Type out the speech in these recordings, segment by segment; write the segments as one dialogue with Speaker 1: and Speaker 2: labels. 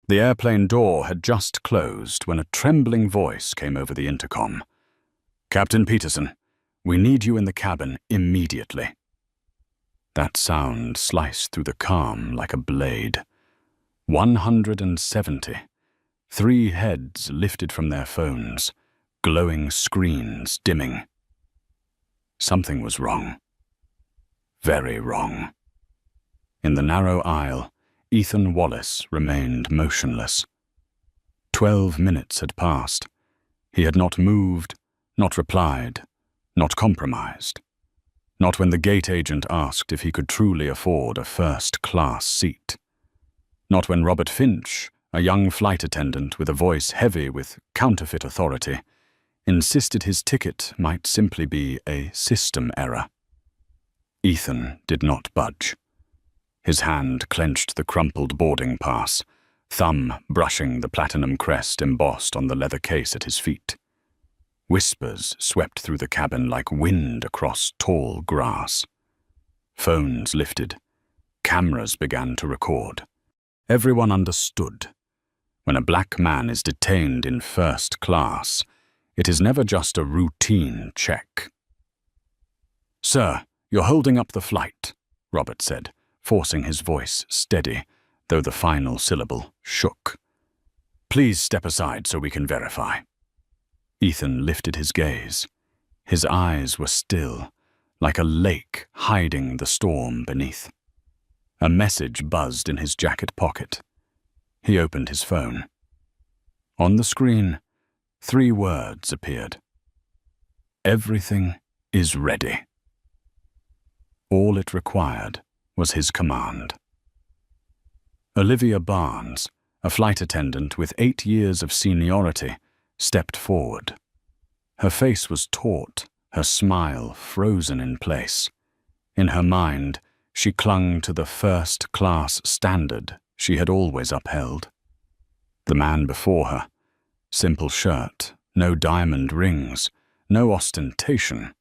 Speaker 1: The airplane door had just closed when a trembling voice came over the intercom. "Captain Peterson, we need you in the cabin immediately." That sound sliced through the calm like a blade. 170. 3 heads lifted from their phones, glowing screens dimming. Something was wrong. Very wrong. In the narrow aisle, Ethan Wallace remained motionless. 12 minutes had passed. He had not moved, not replied, not compromised. Not when the gate agent asked if he could truly afford a first-class seat. Not when Robert Finch, a young flight attendant with a voice heavy with counterfeit authority, insisted his ticket might simply be a system error. Ethan did not budge. His hand clenched the crumpled boarding pass, thumb brushing the platinum crest embossed on the leather case at his feet. Whispers swept through the cabin like wind across tall grass. Phones lifted. Cameras began to record. Everyone understood. When a black man is detained in first class, it is never just a routine check. "Sir, you're holding up the flight," Robert said, forcing his voice steady, though the final syllable shook. "Please step aside so we can verify." Ethan lifted his gaze. His eyes were still, like a lake hiding the storm beneath. A message buzzed in his jacket pocket. He opened his phone. On the screen, 3 words appeared. "Everything is ready." All it required was his command. Olivia Barnes, a flight attendant with 8 years of seniority, stepped forward. Her face was taut, her smile frozen in place. In her mind, she clung to the first-class standard she had always upheld. The man before her, simple shirt, no diamond rings, no ostentation,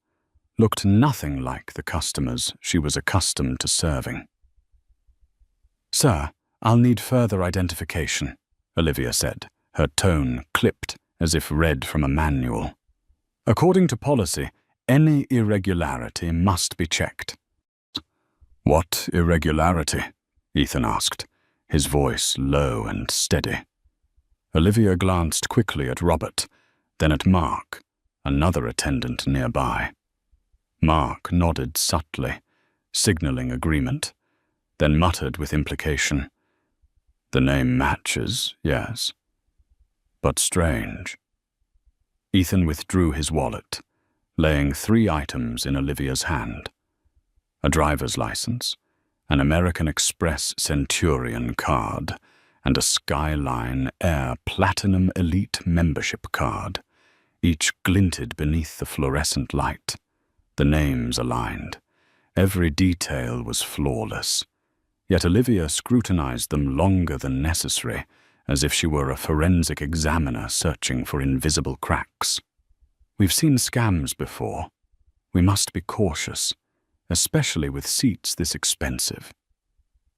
Speaker 1: looked nothing like the customers she was accustomed to serving. "Sir, I'll need further identification," Olivia said, her tone clipped as if read from a manual. "According to policy, any irregularity must be checked." "What irregularity?" Ethan asked, his voice low and steady. Olivia glanced quickly at Robert, then at Mark, another attendant nearby. Mark nodded subtly, signaling agreement, then muttered with implication, "The name matches, yes. But strange." Ethan withdrew his wallet, laying 3 items in Olivia's hand. A driver's license, an American Express Centurion card, and a Skyline Air Platinum Elite membership card. Each glinted beneath the fluorescent light. The names aligned. Every detail was flawless. Yet Olivia scrutinized them longer than necessary, as if she were a forensic examiner searching for invisible cracks. "We've seen scams before. We must be cautious, especially with seats this expensive."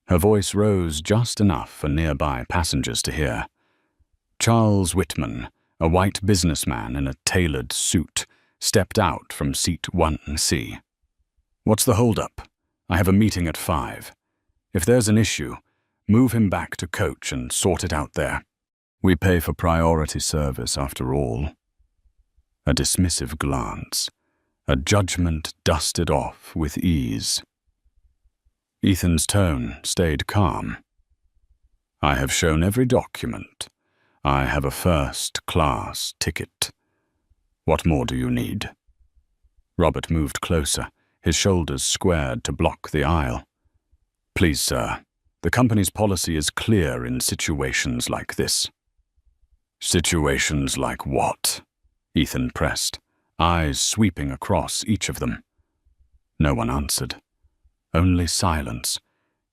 Speaker 1: Her voice rose just enough for nearby passengers to hear. Charles Whitman, a white businessman in a tailored suit, stepped out from seat 1C. "What's the holdup? I have a meeting at 5. If there's an issue, move him back to coach and sort it out there. We pay for priority service after all." A dismissive glance, a judgment dusted off with ease. Ethan's tone stayed calm. "I have shown every document. I have a first-class ticket. What more do you need?" Robert moved closer, his shoulders squared to block the aisle. "Please, sir, the company's policy is clear in situations like this." "Situations like what?" Ethan pressed, eyes sweeping across each of them. No one answered. Only silence,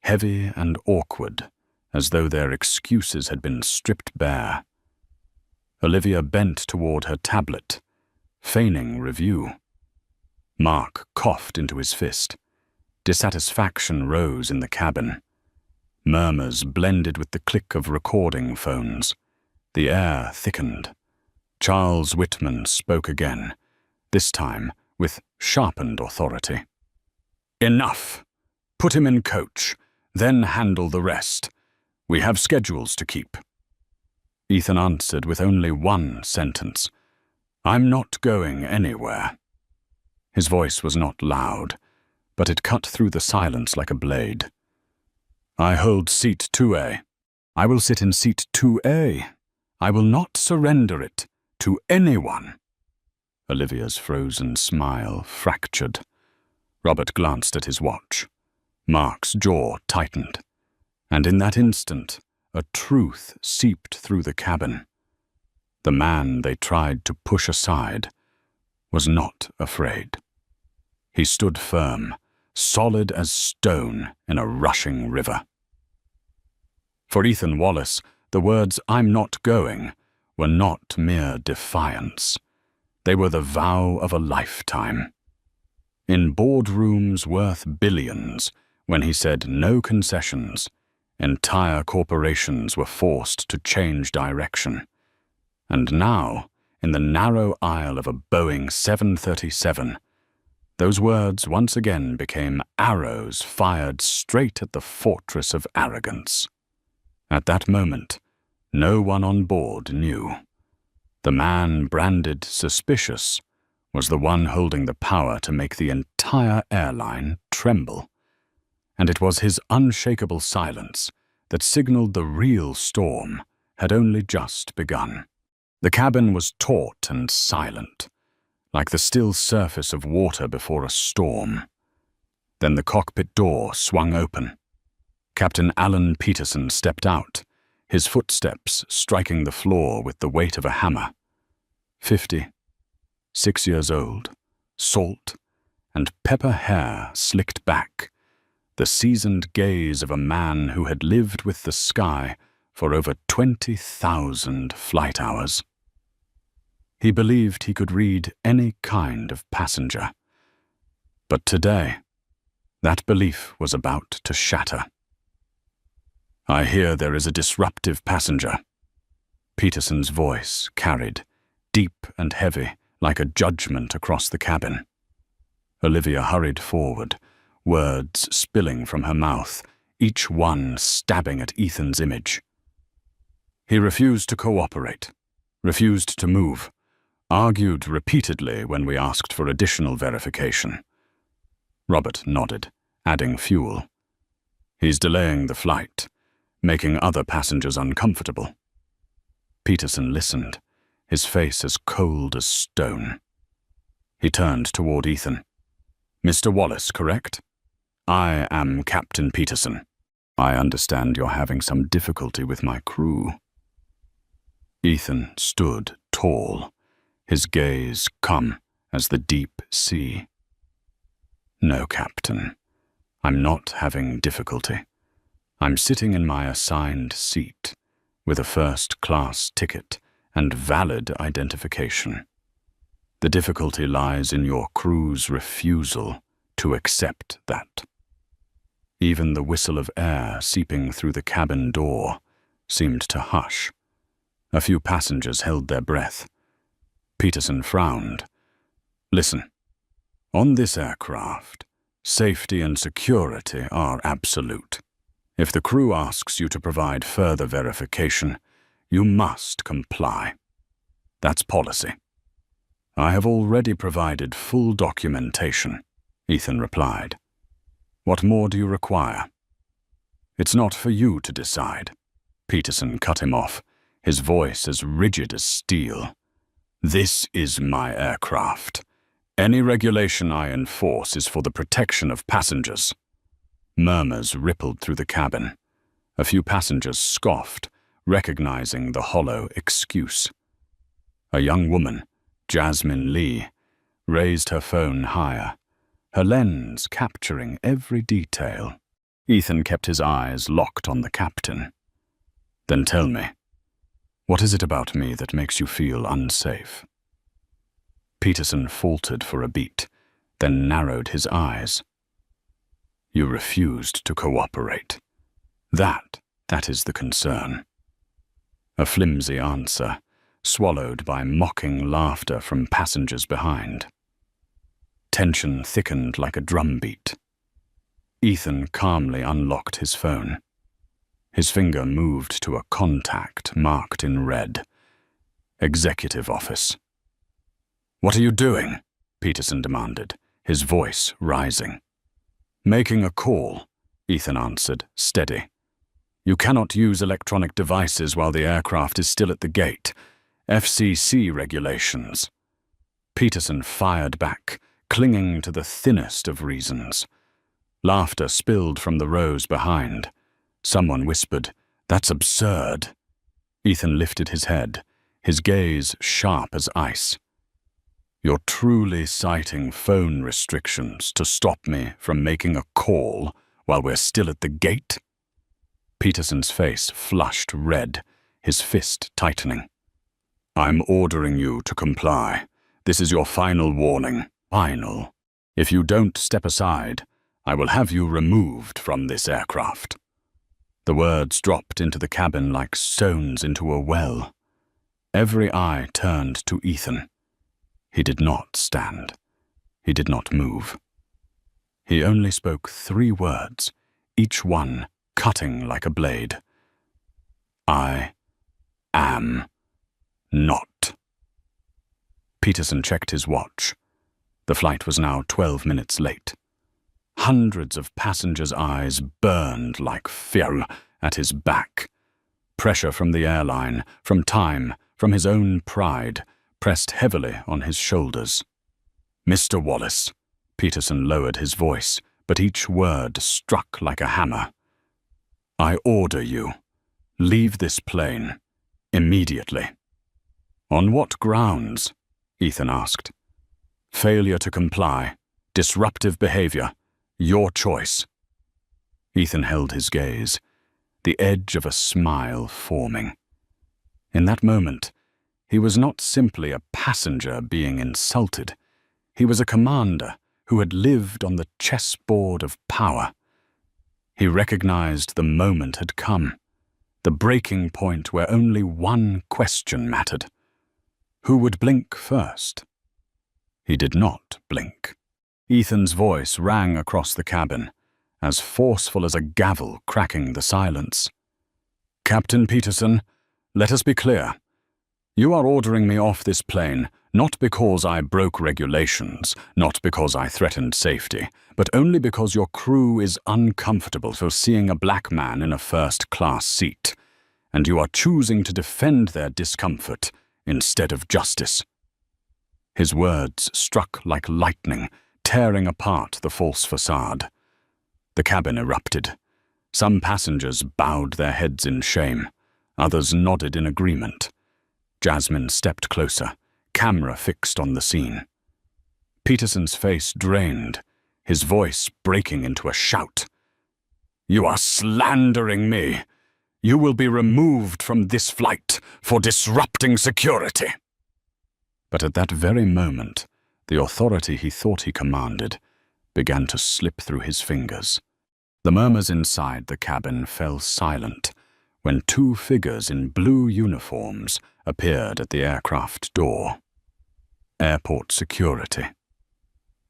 Speaker 1: heavy and awkward, as though their excuses had been stripped bare. Olivia bent toward her tablet, feigning review. Mark coughed into his fist. Dissatisfaction rose in the cabin. Murmurs blended with the click of recording phones. The air thickened. Charles Whitman spoke again, this time with sharpened authority. "Enough! Put him in coach, then handle the rest. We have schedules to keep." Ethan answered with only one sentence. "I'm not going anywhere." His voice was not loud, but it cut through the silence like a blade. "I hold seat 2A. I will sit in seat 2A. I will not surrender it to anyone." Olivia's frozen smile fractured. Robert glanced at his watch. Mark's jaw tightened, and in that instant, a truth seeped through the cabin. The man they tried to push aside was not afraid. He stood firm, solid as stone in a rushing river. For Ethan Wallace, the words "I'm not going" were not mere defiance. They were the vow of a lifetime. In boardrooms worth billions, when he said no concessions, entire corporations were forced to change direction. And now, in the narrow aisle of a Boeing 737, those words once again became arrows fired straight at the fortress of arrogance. At that moment, no one on board knew. The man branded suspicious was the one holding the power to make the entire airline tremble. And it was his unshakable silence that signaled the real storm had only just begun. The cabin was taut and silent, like the still surface of water before a storm. Then the cockpit door swung open. Captain Alan Peterson stepped out, his footsteps striking the floor with the weight of a hammer. 50, 6 years old, salt and pepper hair slicked back, the seasoned gaze of a man who had lived with the sky for over 20,000 flight hours. He believed he could read any kind of passenger. But today, that belief was about to shatter. "I hear there is a disruptive passenger." Peterson's voice carried, deep and heavy, like a judgment across the cabin. Olivia hurried forward, words spilling from her mouth, each one stabbing at Ethan's image. He refused to cooperate, refused to move, argued repeatedly when we asked for additional verification. Robert nodded, adding fuel. "He's delaying the flight, making other passengers uncomfortable." Peterson listened, his face as cold as stone. He turned toward Ethan. "Mr. Wallace, correct? I am Captain Peterson. I understand you're having some difficulty with my crew." Ethan stood tall, his gaze calm as the deep sea. "No, Captain. I'm not having difficulty. I'm sitting in my assigned seat, with a first-class ticket and valid identification. The difficulty lies in your crew's refusal to accept that." Even the whistle of air seeping through the cabin door seemed to hush. A few passengers held their breath. Peterson frowned. "Listen, on this aircraft, safety and security are absolute. If the crew asks you to provide further verification, you must comply. That's policy." "I have already provided full documentation," Ethan replied. "What more do you require?" "It's not for you to decide." Peterson cut him off, his voice as rigid as steel. "This is my aircraft. Any regulation I enforce is for the protection of passengers." Murmurs rippled through the cabin. A few passengers scoffed, recognizing the hollow excuse. A young woman, Jasmine Lee, raised her phone higher, her lens capturing every detail. Ethan kept his eyes locked on the captain. "Then tell me, what is it about me that makes you feel unsafe?" Peterson faltered for a beat, then narrowed his eyes. "You refused to cooperate. That is the concern. A flimsy answer, swallowed by mocking laughter from passengers behind. Tension thickened like a drumbeat. Ethan calmly unlocked his phone. His finger moved to a contact marked in red. Executive office. "What are you doing?" Peterson demanded, his voice rising. "Making a call," Ethan answered, steady. "You cannot use electronic devices while the aircraft is still at the gate. FCC regulations." Peterson fired back, clinging to the thinnest of reasons. Laughter spilled from the rows behind. Someone whispered, "That's absurd." Ethan lifted his head, his gaze sharp as ice. "You're truly citing phone restrictions to stop me from making a call while we're still at the gate?" Peterson's face flushed red, his fist tightening. "I'm ordering you to comply. This is your final warning." "Final. If you don't step aside, I will have you removed from this aircraft." The words dropped into the cabin like stones into a well. Every eye turned to Ethan. He did not stand. He did not move. He only spoke 3 words, each one cutting like a blade. "I am not." Peterson checked his watch. The flight was now 12 minutes late. Hundreds of passengers' eyes burned like fire at his back. Pressure from the airline, from time, from his own pride, pressed heavily on his shoulders. "Mr. Wallace," Peterson lowered his voice, but each word struck like a hammer. "I order you, leave this plane, immediately." "On what grounds?" Ethan asked. "Failure to comply, disruptive behavior, your choice." Ethan held his gaze, the edge of a smile forming. In that moment, he was not simply a passenger being insulted. He was a commander who had lived on the chessboard of power. He recognized the moment had come, the breaking point where only one question mattered. Who would blink first? He did not blink. Ethan's voice rang across the cabin, as forceful as a gavel cracking the silence. "Captain Peterson, let us be clear. You are ordering me off this plane, not because I broke regulations, not because I threatened safety, but only because your crew is uncomfortable for seeing a black man in a first-class seat, and you are choosing to defend their discomfort instead of justice." His words struck like lightning, tearing apart the false facade. The cabin erupted. Some passengers bowed their heads in shame. Others nodded in agreement. Jasmine stepped closer, camera fixed on the scene. Peterson's face drained, his voice breaking into a shout. "You are slandering me! You will be removed from this flight for disrupting security!" But at that very moment, the authority he thought he commanded began to slip through his fingers. The murmurs inside the cabin fell silent when 2 figures in blue uniforms appeared at the aircraft door. Airport security.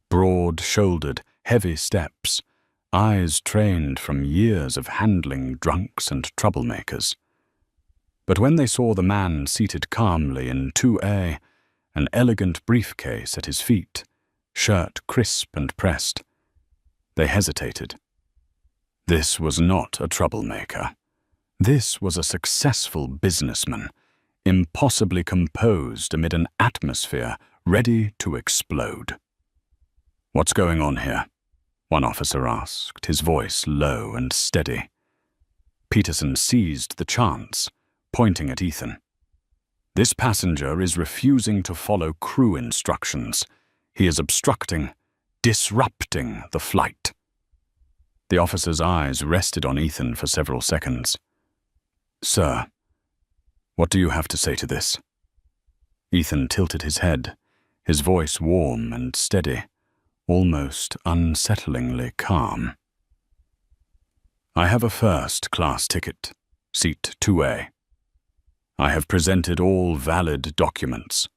Speaker 1: Broad-shouldered, heavy steps, eyes trained from years of handling drunks and troublemakers. But when they saw the man seated calmly in 2A, an elegant briefcase at his feet, shirt crisp and pressed, they hesitated. This was not a troublemaker. This was a successful businessman, impossibly composed amid an atmosphere ready to explode. "What's going on here?" one officer asked, his voice low and steady. Peterson seized the chance, pointing at Ethan. "This passenger is refusing to follow crew instructions. He is obstructing, disrupting the flight." The officer's eyes rested on Ethan for several seconds. "Sir, what do you have to say to this?" Ethan tilted his head, his voice warm and steady, almost unsettlingly calm. I have a first-class ticket, seat 2A. I have presented all valid documents.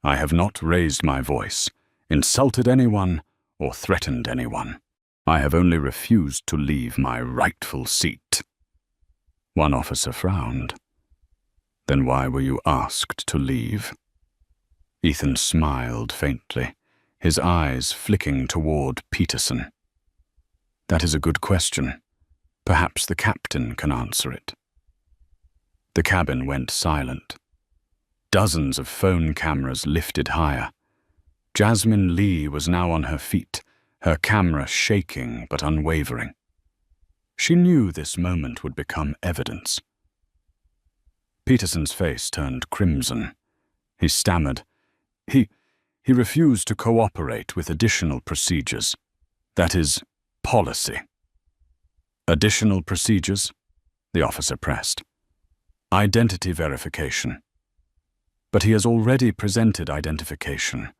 Speaker 1: I have not raised my voice, insulted anyone, or threatened anyone. I have only refused to leave my rightful seat." One officer frowned. "Then why were you asked to leave?" Ethan smiled faintly, his eyes flicking toward Peterson. "That is a good question. Perhaps the captain can answer it." The cabin went silent. Dozens of phone cameras lifted higher. Jasmine Lee was now on her feet, her camera shaking but unwavering. She knew this moment would become evidence. Peterson's face turned crimson. He stammered. He refused to cooperate with additional procedures. That is, policy. "Additional procedures?" the officer pressed. "Identity verification." "But he has already presented identification.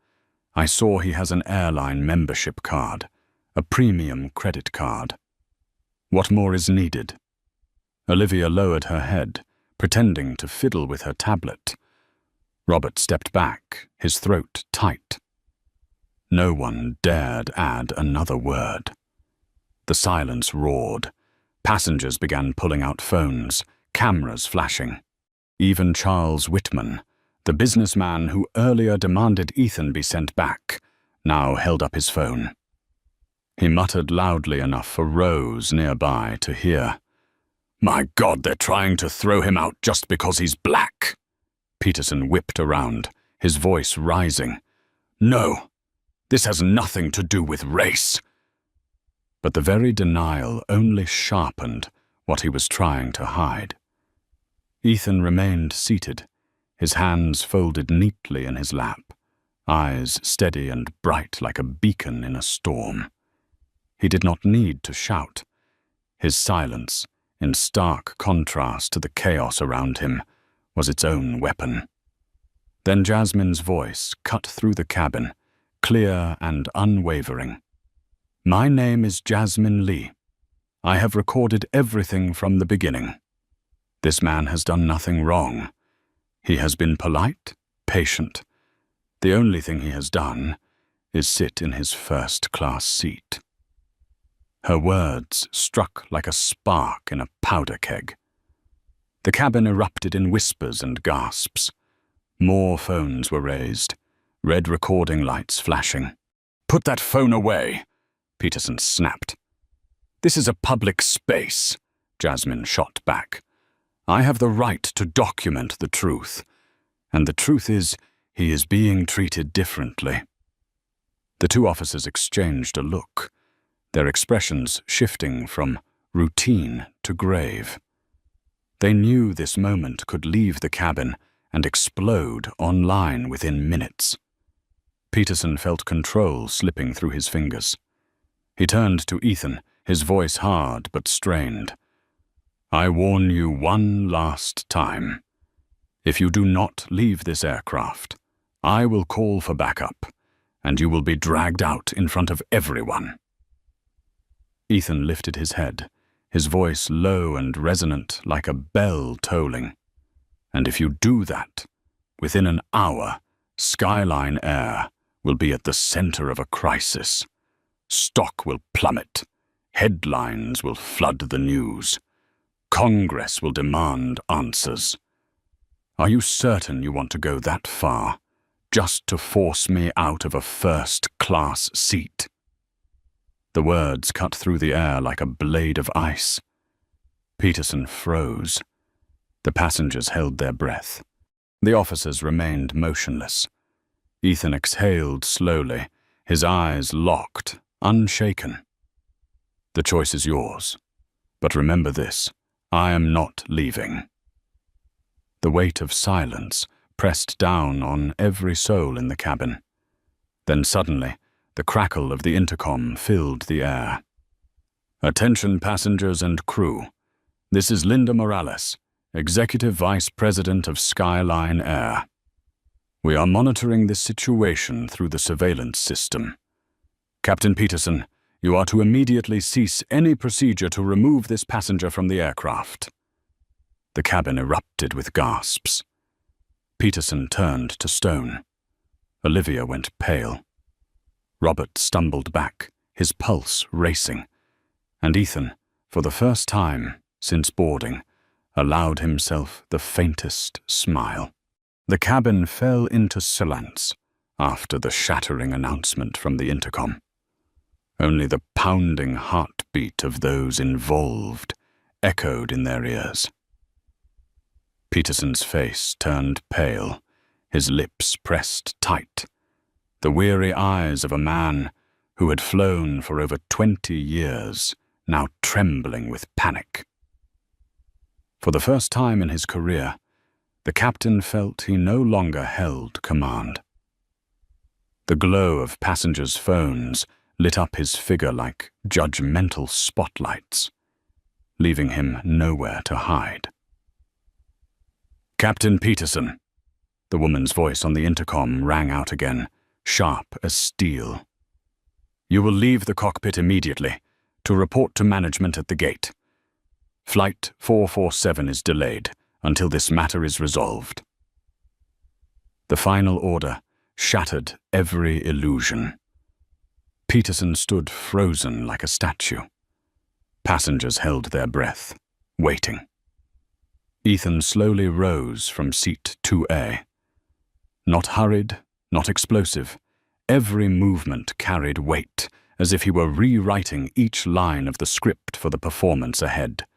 Speaker 1: I saw he has an airline membership card, a premium credit card. What more is needed?" Olivia lowered her head, pretending to fiddle with her tablet. Robert stepped back, his throat tight. No one dared add another word. The silence roared. Passengers began pulling out phones, cameras flashing. Even Charles Whitman, the businessman who earlier demanded Ethan be sent back, now held up his phone. He muttered loudly enough for Rose nearby to hear. "My God, they're trying to throw him out just because he's black." Peterson whipped around, his voice rising. "No, this has nothing to do with race." But the very denial only sharpened what he was trying to hide. Ethan remained seated, his hands folded neatly in his lap, eyes steady and bright like a beacon in a storm. He did not need to shout. His silence, in stark contrast to the chaos around him, was its own weapon. Then Jasmine's voice cut through the cabin, clear and unwavering. "My name is Jasmine Lee. I have recorded everything from the beginning. This man has done nothing wrong. He has been polite, patient. The only thing he has done is sit in his first-class seat." Her words struck like a spark in a powder keg. The cabin erupted in whispers and gasps. More phones were raised, red recording lights flashing. "Put that phone away," Peterson snapped. "This is a public space," Jasmine shot back. "I have the right to document the truth. And the truth is, he is being treated differently." The two officers exchanged a look, their expressions shifting from routine to grave. They knew this moment could leave the cabin and explode online within minutes. Peterson felt control slipping through his fingers. He turned to Ethan, his voice hard but strained. "I warn you one last time. If you do not leave this aircraft, I will call for backup, and you will be dragged out in front of everyone." Ethan lifted his head, his voice low and resonant like a bell tolling. "And if you do that, within an hour, Skyline Air will be at the center of a crisis. Stock will plummet. Headlines will flood the news. Congress will demand answers. Are you certain you want to go that far, just to force me out of a first-class seat?" The words cut through the air like a blade of ice. Peterson froze. The passengers held their breath. The officers remained motionless. Ethan exhaled slowly, his eyes locked, unshaken. "The choice is yours. But remember this, I am not leaving." The weight of silence pressed down on every soul in the cabin. Then suddenly, the crackle of the intercom filled the air. "Attention passengers and crew. This is Linda Morales, Executive Vice President of Skyline Air. We are monitoring this situation through the surveillance system. Captain Peterson, You are to immediately cease any procedure to remove this passenger from the aircraft." The cabin erupted with gasps. Peterson turned to stone. Olivia went pale. Robert stumbled back, his pulse racing, and Ethan, for the first time since boarding, allowed himself the faintest smile. The cabin fell into silence after the shattering announcement from the intercom. Only the pounding heartbeat of those involved echoed in their ears. Peterson's face turned pale, his lips pressed tight, the weary eyes of a man who had flown for over 20 years, now trembling with panic. For the first time in his career, the captain felt he no longer held command. The glow of passengers' phones lit up his figure like judgmental spotlights, leaving him nowhere to hide. "Captain Peterson," the woman's voice on the intercom rang out again, sharp as steel. "You will leave the cockpit immediately to report to management at the gate. Flight 447 is delayed until this matter is resolved." The final order shattered every illusion. Peterson stood frozen like a statue. Passengers held their breath, waiting. Ethan slowly rose from seat 2A. Not hurried, not explosive. Every movement carried weight, as if he were rewriting each line of the script for the performance ahead.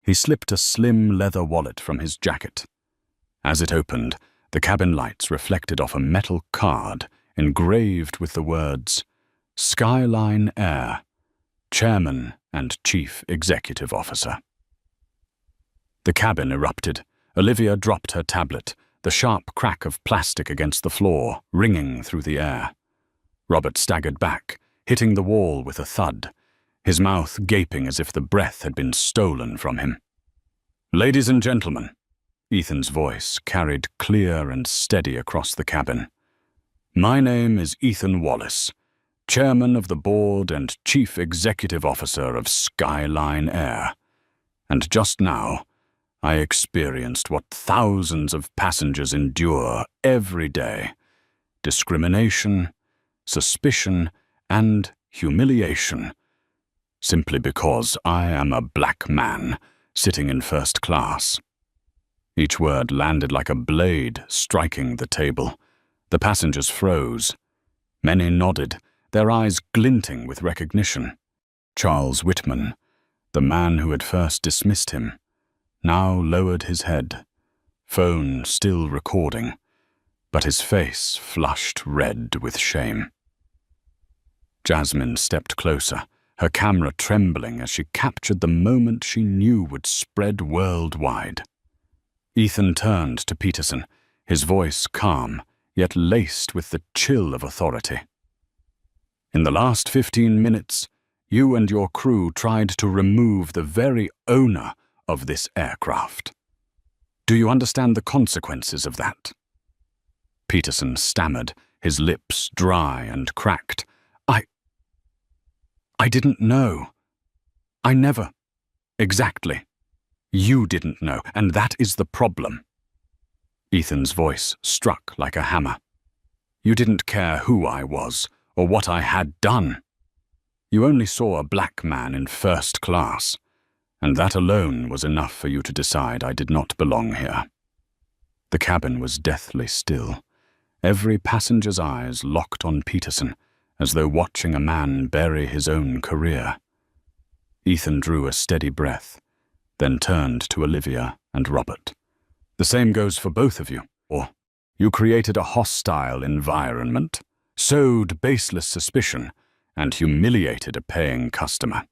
Speaker 1: He slipped a slim leather wallet from his jacket. As it opened, the cabin lights reflected off a metal card engraved with the words, "Skyline Air, Chairman and Chief Executive Officer." The cabin erupted. Olivia dropped her tablet, the sharp crack of plastic against the floor ringing through the air. Robert staggered back, hitting the wall with a thud, his mouth gaping as if the breath had been stolen from him. "Ladies and gentlemen," Ethan's voice carried clear and steady across the cabin. "My name is Ethan Wallace, Chairman of the Board and Chief Executive Officer of Skyline Air. And just now, I experienced what thousands of passengers endure every day: discrimination, suspicion, and humiliation, simply because I am a black man sitting in first class." Each word landed like a blade striking the table. The passengers froze. Many nodded, their eyes glinting with recognition. Charles Whitman, the man who had first dismissed him, now lowered his head, phone still recording, but his face flushed red with shame. Jasmine stepped closer, her camera trembling as she captured the moment she knew would spread worldwide. Ethan turned to Peterson, his voice calm, yet laced with the chill of authority. "In the last 15 minutes, you and your crew tried to remove the very owner of this aircraft. Do you understand the consequences of that?" Peterson stammered, his lips dry and cracked. I didn't know. I never. Exactly. You didn't know, and that is the problem." Ethan's voice struck like a hammer. "You didn't care who I was or what I had done. You only saw a black man in first class, and that alone was enough for you to decide I did not belong here." The cabin was deathly still, every passenger's eyes locked on Peterson, as though watching a man bury his own career. Ethan drew a steady breath, then turned to Olivia and Robert. "The same goes for both of you. Or you created a hostile environment, sowed baseless suspicion, and humiliated a paying customer.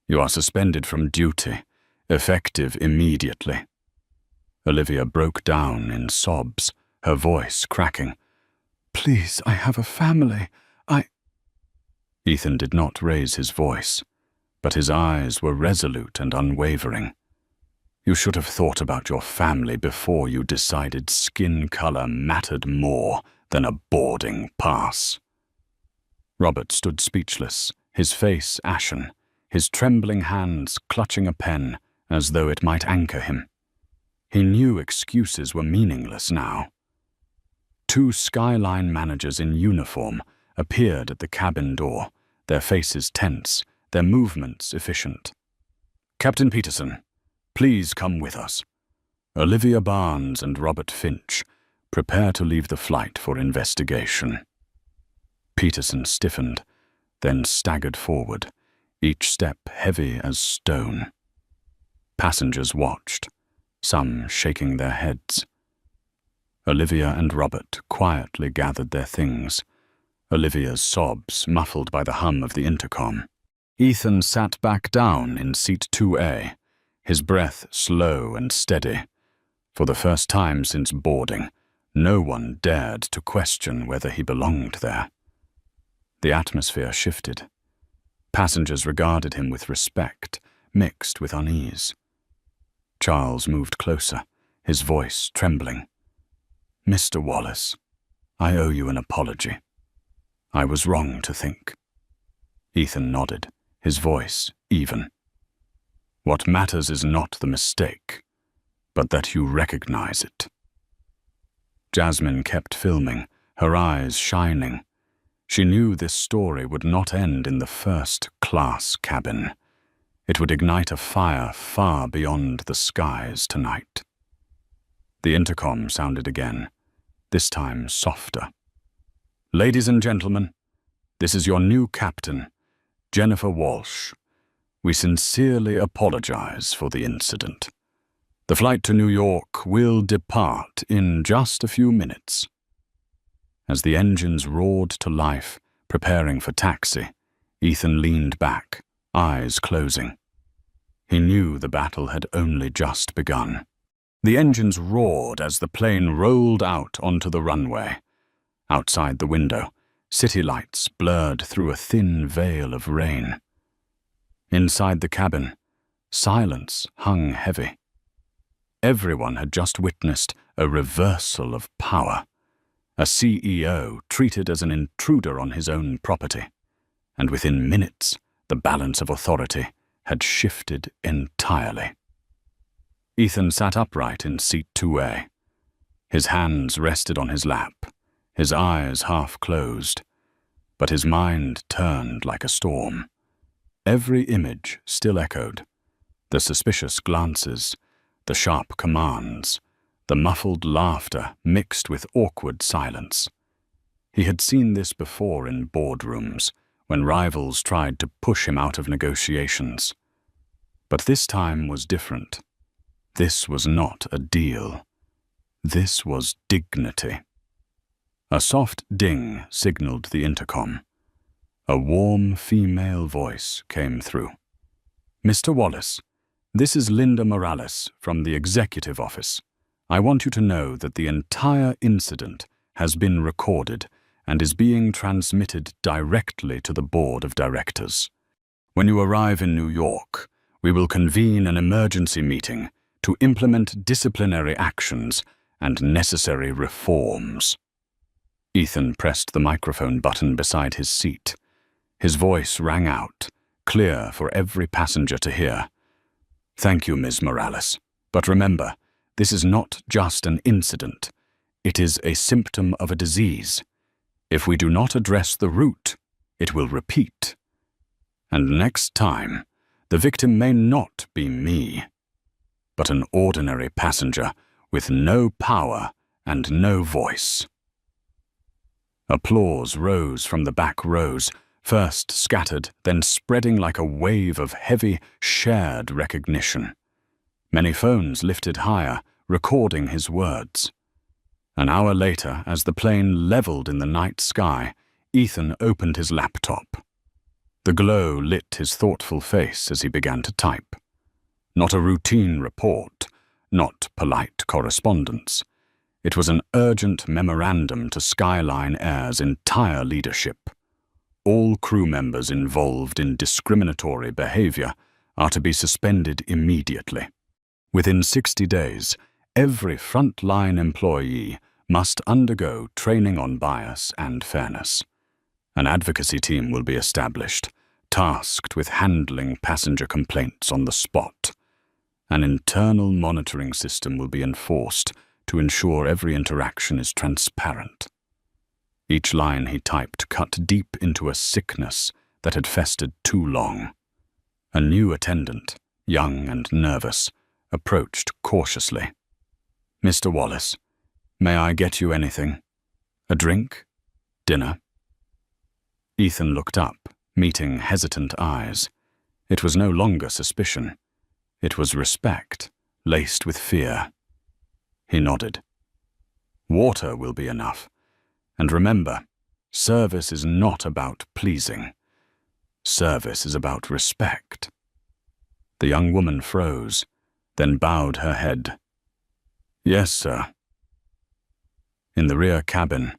Speaker 1: You are suspended from duty, effective immediately." Olivia broke down in sobs, her voice cracking. "Please, I have a family. Ethan did not raise his voice, but his eyes were resolute and unwavering. "You should have thought about your family before you decided skin color mattered more than a boarding pass." Robert stood speechless, his face ashen, his trembling hands clutching a pen as though it might anchor him. He knew excuses were meaningless now. 2 skyline managers in uniform appeared at the cabin door, their faces tense, their movements efficient. "Captain Peterson, please come with us. Olivia Barnes and Robert Finch prepare to leave the flight for investigation." Peterson stiffened, then staggered forward, each step heavy as stone. Passengers watched, some shaking their heads. Olivia and Robert quietly gathered their things, Olivia's sobs muffled by the hum of the intercom. Ethan sat back down in seat 2A, his breath slow and steady. For the first time since boarding, no one dared to question whether he belonged there. The atmosphere shifted. Passengers regarded him with respect, mixed with unease. Charles moved closer, his voice trembling. "Mr. Wallace, I owe you an apology. I was wrong to think." Ethan nodded, his voice even. "What matters is not the mistake, but that you recognize it." Jasmine kept filming, her eyes shining. She knew this story would not end in the first-class cabin. It would ignite a fire far beyond the skies tonight. The intercom sounded again, this time softer. "Ladies and gentlemen, this is your new captain, Jennifer Walsh. We sincerely apologize for the incident. The flight to New York will depart in just a few minutes." As the engines roared to life, preparing for taxi, Ethan leaned back, eyes closing. He knew the battle had only just begun. The engines roared as the plane rolled out onto the runway. Outside the window, city lights blurred through a thin veil of rain. Inside the cabin, silence hung heavy. Everyone had just witnessed a reversal of power. A CEO treated as an intruder on his own property, and within minutes, the balance of authority had shifted entirely. Ethan sat upright in seat 2A. His hands rested on his lap, his eyes half closed, but his mind turned like a storm. Every image still echoed: the suspicious glances, the sharp commands, the muffled laughter mixed with awkward silence. He had seen this before in boardrooms, when rivals tried to push him out of negotiations. But this time was different. This was not a deal. This was dignity. A soft ding signaled the intercom. A warm female voice came through. "Mr. Wallace, this is Linda Morales from the executive office. I want you to know that the entire incident has been recorded and is being transmitted directly to the board of directors. When you arrive in New York, we will convene an emergency meeting to implement disciplinary actions and necessary reforms." Ethan pressed the microphone button beside his seat. His voice rang out, clear for every passenger to hear. "Thank you, Ms. Morales. But remember, this is not just an incident. It is a symptom of a disease. If we do not address the root, it will repeat. And next time, the victim may not be me, but an ordinary passenger with no power and no voice." Applause rose from the back rows, first scattered, then spreading like a wave of heavy, shared recognition. Many phones lifted higher, recording his words. An hour later, as the plane leveled in the night sky, Ethan opened his laptop. The glow lit his thoughtful face as he began to type. Not a routine report, not polite correspondence. It was an urgent memorandum to Skyline Air's entire leadership. All crew members involved in discriminatory behavior are to be suspended immediately. Within 60 days, every frontline employee must undergo training on bias and fairness. An advocacy team will be established, tasked with handling passenger complaints on the spot. An internal monitoring system will be enforced to ensure every interaction is transparent. Each line he typed cut deep into a sickness that had festered too long. A new attendant, young and nervous, approached cautiously. "Mr. Wallace, may I get you anything? A drink? Dinner?" Ethan looked up, meeting hesitant eyes. It was no longer suspicion. It was respect, laced with fear. He nodded. "Water will be enough. And remember, service is not about pleasing. Service is about respect." The young woman froze, then bowed her head. "Yes, sir." In the rear cabin,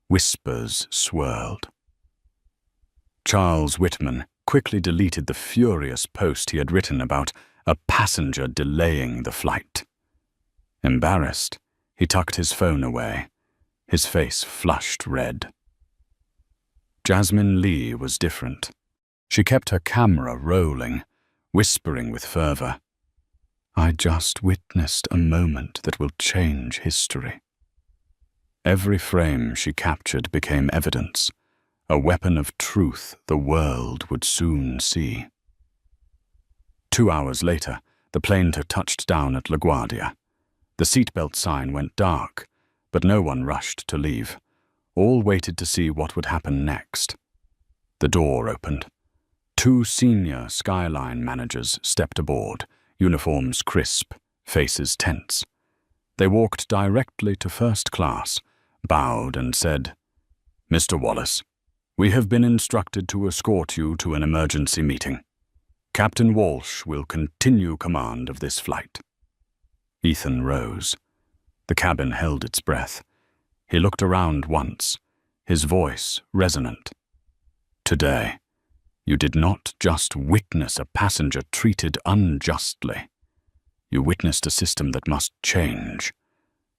Speaker 1: whispers swirled. Charles Whitman quickly deleted the furious post he had written about a passenger delaying the flight. Embarrassed, he tucked his phone away, his face flushed red. Jasmine Lee was different. She kept her camera rolling, whispering with fervor, "I just witnessed a moment that will change history." Every frame she captured became evidence, a weapon of truth the world would soon see. 2 hours later, the plane touched down at LaGuardia. The seatbelt sign went dark, but no one rushed to leave. All waited to see what would happen next. The door opened. 2 senior Skyline managers stepped aboard, uniforms crisp, faces tense. They walked directly to first class, bowed and said, "Mr. Wallace, we have been instructed to escort you to an emergency meeting. Captain Walsh will continue command of this flight." Ethan rose. The cabin held its breath. He looked around once, his voice resonant. "Today, you did not just witness a passenger treated unjustly. You witnessed a system that must change.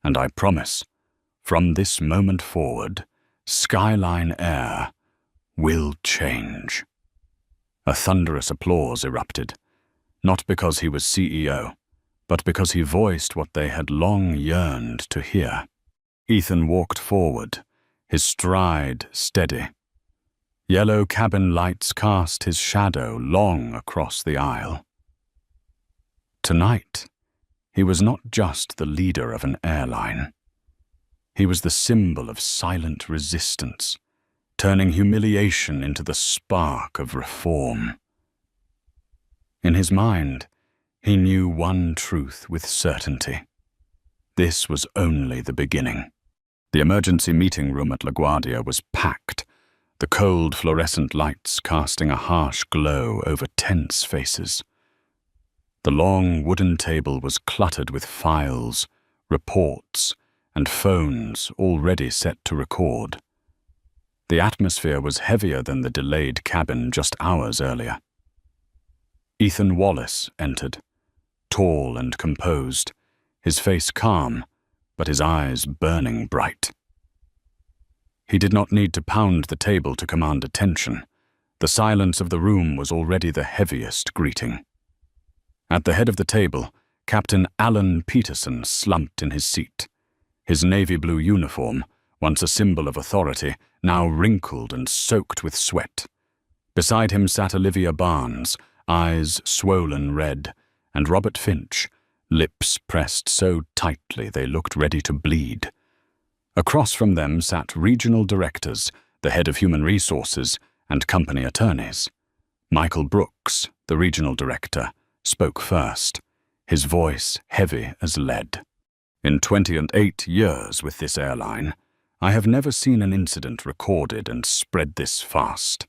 Speaker 1: And I promise, from this moment forward, Skyline Air will change." A thunderous applause erupted, not because he was CEO, but because he voiced what they had long yearned to hear. Ethan walked forward, his stride steady. Yellow cabin lights cast his shadow long across the aisle. Tonight, he was not just the leader of an airline. He was the symbol of silent resistance, turning humiliation into the spark of reform. In his mind, he knew one truth with certainty. This was only the beginning. The emergency meeting room at LaGuardia was packed, the cold fluorescent lights casting a harsh glow over tense faces. The long wooden table was cluttered with files, reports, and phones already set to record. The atmosphere was heavier than the delayed cabin just hours earlier. Ethan Wallace entered, tall and composed, his face calm, but his eyes burning bright. He did not need to pound the table to command attention. The silence of the room was already the heaviest greeting. At the head of the table, Captain Alan Peterson slumped in his seat. His navy blue uniform, once a symbol of authority, now wrinkled and soaked with sweat. Beside him sat Olivia Barnes, eyes swollen red, and Robert Finch, lips pressed so tightly they looked ready to bleed. Across from them sat regional directors, the head of human resources, and company attorneys. Michael Brooks, the regional director, spoke first, his voice heavy as lead. "In 28 years with this airline, I have never seen an incident recorded and spread this fast.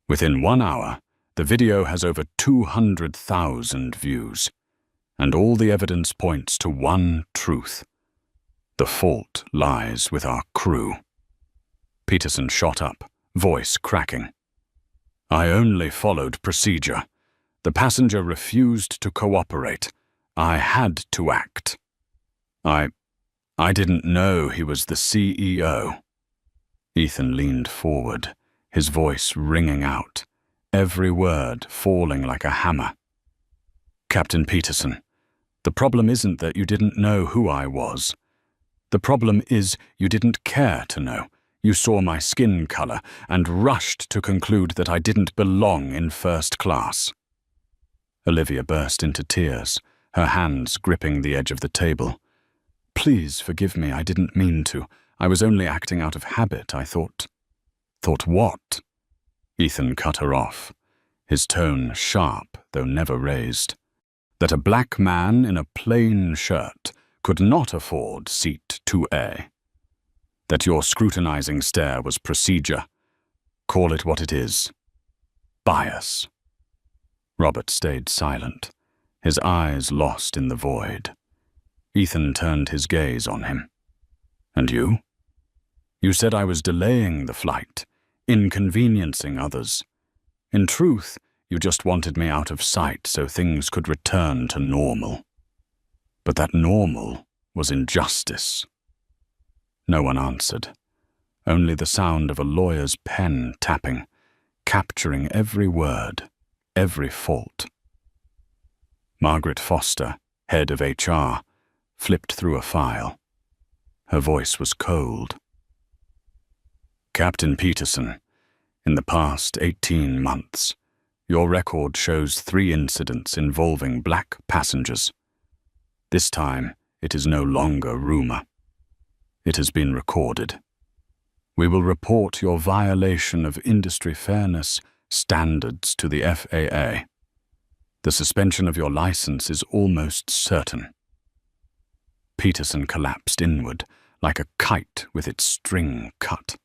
Speaker 1: Within 1 hour, the video has over 200,000 views, and all the evidence points to one truth. The fault lies with our crew." Peterson shot up, voice cracking. "I only followed procedure. The passenger refused to cooperate. I had to act. I didn't know he was the CEO." Ethan leaned forward, his voice ringing out, every word falling like a hammer. "Captain Peterson, the problem isn't that you didn't know who I was. The problem is you didn't care to know. You saw my skin color and rushed to conclude that I didn't belong in first class." Olivia burst into tears, her hands gripping the edge of the table. "Please forgive me, I didn't mean to. I was only acting out of habit, I thought." "Thought what?" Ethan cut her off, his tone sharp though never raised. "That a black man in a plain shirt could not afford seat 2A. That your scrutinizing stare was procedure. Call it what it is. Bias." Robert stayed silent, his eyes lost in the void. Ethan turned his gaze on him. "And you? You said I was delaying the flight, inconveniencing others. In truth, you just wanted me out of sight so things could return to normal. But that normal was injustice." No one answered, only the sound of a lawyer's pen tapping, capturing every word, every fault. Margaret Foster, head of HR, flipped through a file. Her voice was cold. "Captain Peterson, in the past 18 months, your record shows 3 incidents involving black passengers. This time, it is no longer rumor. It has been recorded. We will report your violation of industry fairness standards to the FAA. The suspension of your license is almost certain." Peterson collapsed inward, like a kite with its string cut.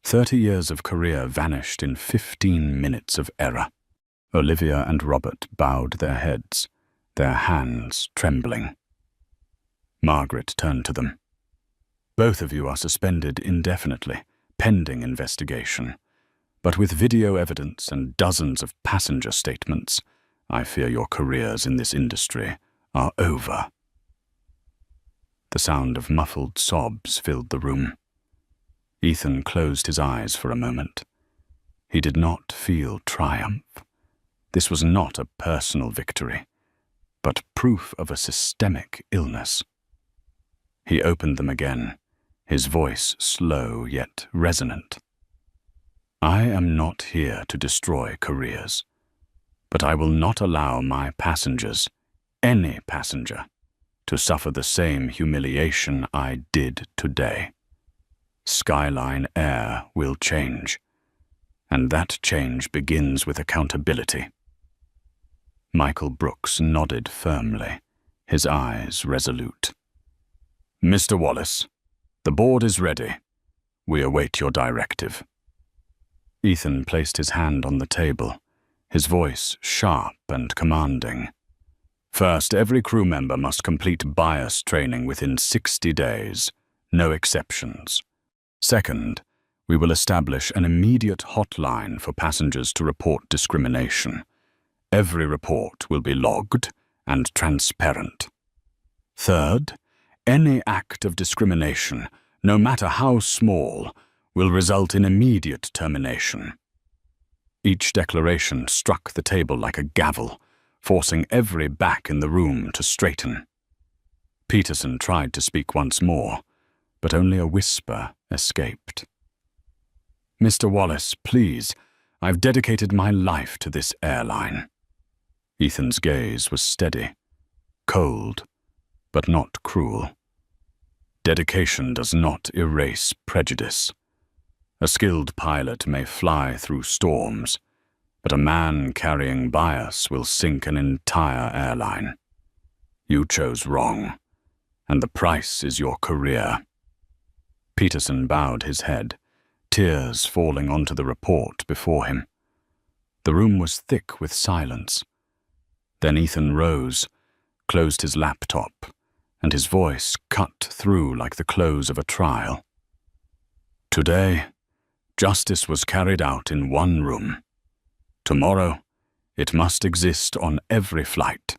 Speaker 1: 30 years of career vanished in 15 minutes of error. Olivia and Robert bowed their heads, their hands trembling. Margaret turned to them. "Both of you are suspended indefinitely, pending investigation. But with video evidence and dozens of passenger statements, I fear your careers in this industry are over." The sound of muffled sobs filled the room. Ethan closed his eyes for a moment. He did not feel triumph. This was not a personal victory, but proof of a systemic illness. He opened them again, his voice slow yet resonant. "I am not here to destroy careers, but I will not allow my passengers, any passenger, to suffer the same humiliation I did today. Skyline Air will change, and that change begins with accountability." Michael Brooks nodded firmly, his eyes resolute. "Mr. Wallace, the board is ready. We await your directive." Ethan placed his hand on the table, his voice sharp and commanding. "First, every crew member must complete bias training within 60 days, no exceptions. Second, we will establish an immediate hotline for passengers to report discrimination. Every report will be logged and transparent. Third, any act of discrimination, no matter how small, will result in immediate termination." Each declaration struck the table like a gavel, forcing every back in the room to straighten. Peterson tried to speak once more, but only a whisper escaped. "Mr. Wallace, please, I've dedicated my life to this airline." Ethan's gaze was steady, cold, but not cruel. "Dedication does not erase prejudice. A skilled pilot may fly through storms, but a man carrying bias will sink an entire airline. You chose wrong, and the price is your career." Peterson bowed his head, tears falling onto the report before him. The room was thick with silence. Then Ethan rose, closed his laptop, and his voice cut through like the close of a trial. "Today, justice was carried out in one room. Tomorrow, it must exist on every flight.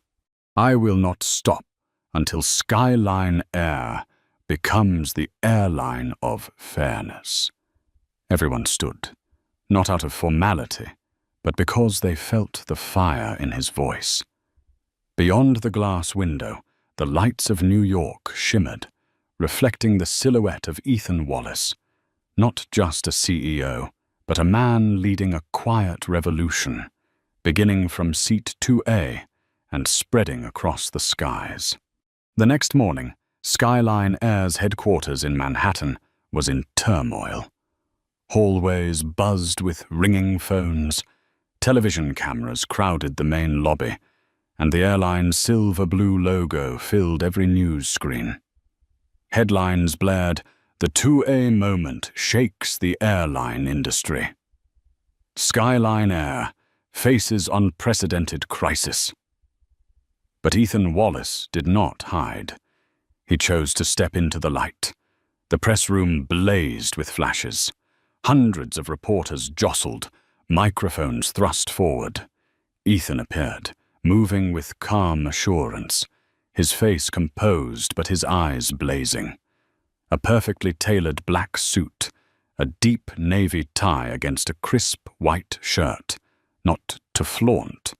Speaker 1: I will not stop until Skyline Air becomes the airline of fairness." Everyone stood, not out of formality, but because they felt the fire in his voice. Beyond the glass window, the lights of New York shimmered, reflecting the silhouette of Ethan Wallace, not just a CEO, but a man leading a quiet revolution, beginning from seat 2A and spreading across the skies. The next morning, Skyline Air's headquarters in Manhattan was in turmoil. Hallways buzzed with ringing phones, television cameras crowded the main lobby, and the airline's silver-blue logo filled every news screen. Headlines blared, "The 2A moment shakes the airline industry." Skyline Air faces unprecedented crisis. But Ethan Wallace did not hide. He chose to step into the light. The press room blazed with flashes. Hundreds of reporters jostled, microphones thrust forward. Ethan appeared, moving with calm assurance, his face composed but his eyes blazing. A perfectly tailored black suit, a deep navy tie against a crisp white shirt, not to flaunt,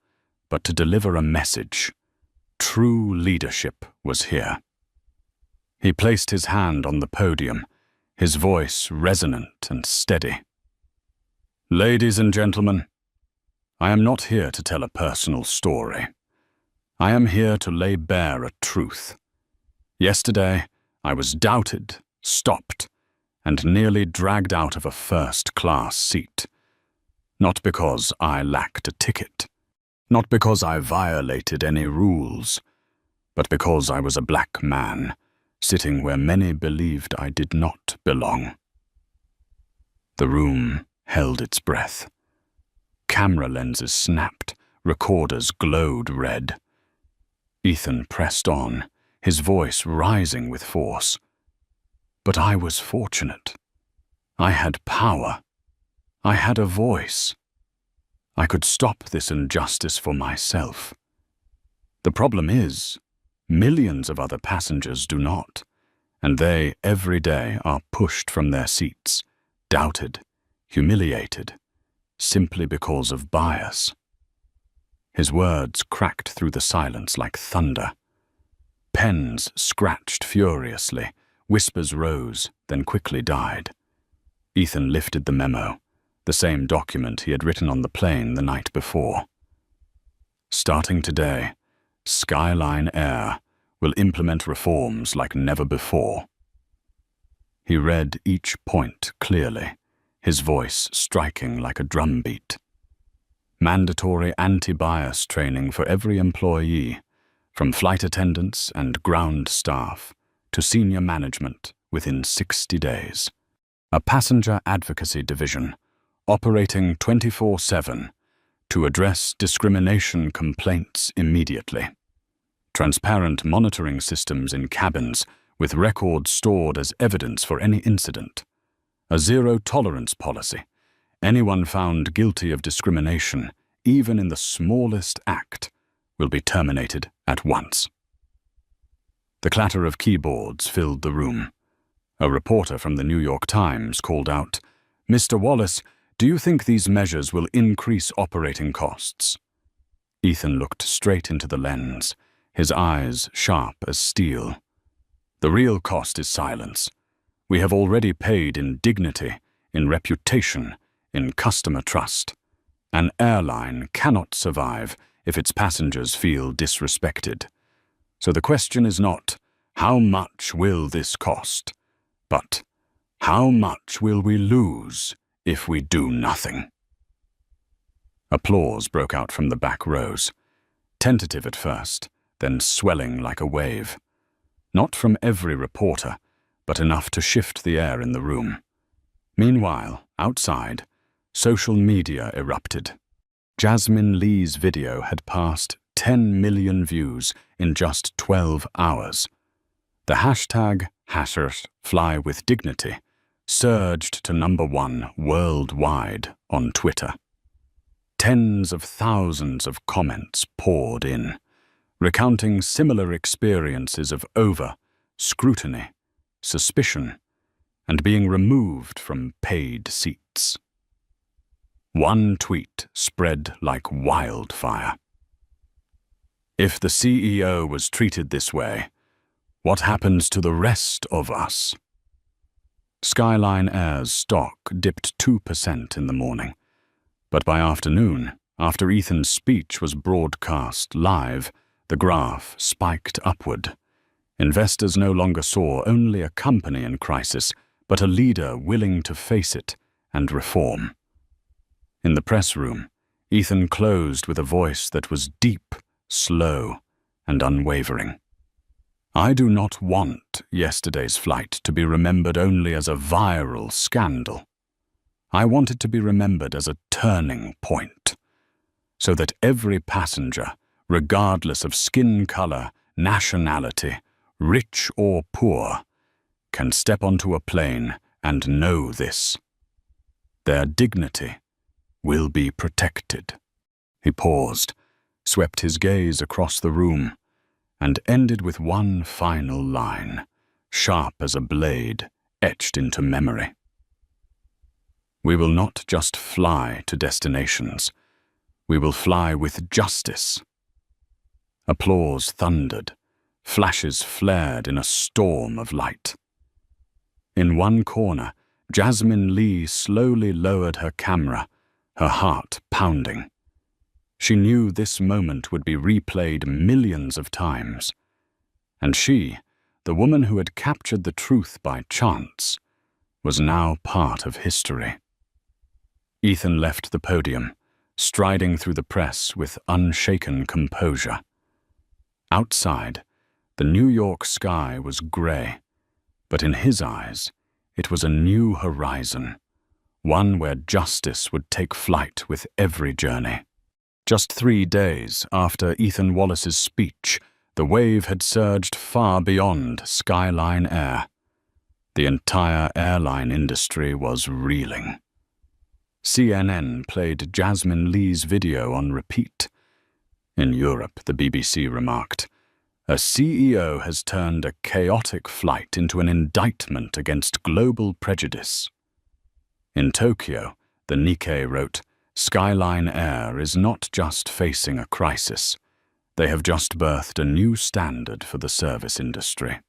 Speaker 1: but to deliver a message. True leadership was here. He placed his hand on the podium, his voice resonant and steady. "Ladies and gentlemen, I am not here to tell a personal story. I am here to lay bare a truth. Yesterday, I was doubted, stopped, and nearly dragged out of a first-class seat. Not because I lacked a ticket, not because I violated any rules, but because I was a black man, sitting where many believed I did not belong." The room held its breath. Camera lenses snapped, recorders glowed red. Ethan pressed on, his voice rising with force. But I was fortunate. I had power. I had a voice. I could stop this injustice for myself. The problem is, millions of other passengers do not, and they, every day, are pushed from their seats, doubted, humiliated, simply because of bias. His words cracked through the silence like thunder. Pens scratched furiously, whispers rose, then quickly died. Ethan lifted the memo, the same document he had written on the plane the night before. "Starting today, Skyline Air will implement reforms like never before." He read each point clearly, his voice striking like a drumbeat. Mandatory anti-bias training for every employee, from flight attendants and ground staff to senior management within 60 days. A passenger advocacy division operating 24/7 to address discrimination complaints immediately. Transparent monitoring systems in cabins with records stored as evidence for any incident. A zero-tolerance policy. Anyone found guilty of discrimination, even in the smallest act, will be terminated at once. The clatter of keyboards filled the room. A reporter from the New York Times called out, "Mr. Wallace, do you think these measures will increase operating costs?" Ethan looked straight into the lens, his eyes sharp as steel. "The real cost is silence. We have already paid in dignity, in reputation, in customer trust. An airline cannot survive if its passengers feel disrespected. So the question is not, how much will this cost? But, how much will we lose if we do nothing?" Applause broke out from the back rows, tentative at first, then swelling like a wave. Not from every reporter, but enough to shift the air in the room. Meanwhile, outside, social media erupted. Jasmine Lee's video had passed 10 million views in just 12 hours. The hashtag #FlyWithDignity surged to #1 worldwide on Twitter. Tens of thousands of comments poured in, recounting similar experiences of scrutiny, suspicion, and being removed from paid seats. One tweet spread like wildfire. If the CEO was treated this way, what happens to the rest of us? Skyline Air's stock dipped 2% in the morning, but by afternoon, after Ethan's speech was broadcast live, the graph spiked upward. Investors no longer saw only a company in crisis, but a leader willing to face it and reform. In the press room, Ethan closed with a voice that was deep, slow, and unwavering. I do not want yesterday's flight to be remembered only as a viral scandal. I want it to be remembered as a turning point, so that every passenger, regardless of skin color, nationality, rich or poor, can step onto a plane and know this. Their dignity will be protected. He paused, swept his gaze across the room, and ended with one final line, sharp as a blade, etched into memory. We will not just fly to destinations. We will fly with justice. Applause thundered. Flashes flared in a storm of light. In one corner, Jasmine Lee slowly lowered her camera, her heart pounding. She knew this moment would be replayed millions of times. And she, the woman who had captured the truth by chance, was now part of history. Ethan left the podium, striding through the press with unshaken composure. Outside, the New York sky was gray, but in his eyes, it was a new horizon, one where justice would take flight with every journey. Just 3 days after Ethan Wallace's speech, the wave had surged far beyond Skyline Air. The entire airline industry was reeling. CNN played Jasmine Lee's video on repeat. In Europe, the BBC remarked, "A CEO has turned a chaotic flight into an indictment against global prejudice." In Tokyo, the Nikkei wrote, "Skyline Air is not just facing a crisis. They have just birthed a new standard for the service industry."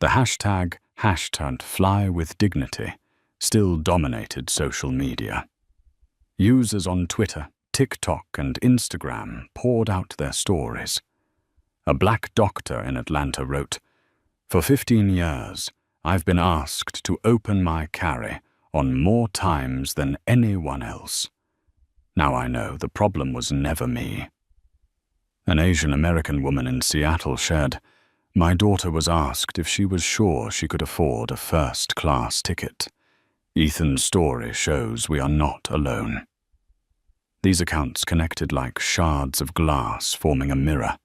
Speaker 1: The hashtag #FlyWithDignity still dominated social media. Users on Twitter, TikTok, and Instagram poured out their stories. A black doctor in Atlanta wrote, "For 15 years, I've been asked to open my carry on more times than anyone else. Now I know the problem was never me." An Asian American woman in Seattle shared, "My daughter was asked if she was sure she could afford a first-class ticket. Ethan's story shows we are not alone." These accounts connected like shards of glass forming a mirror,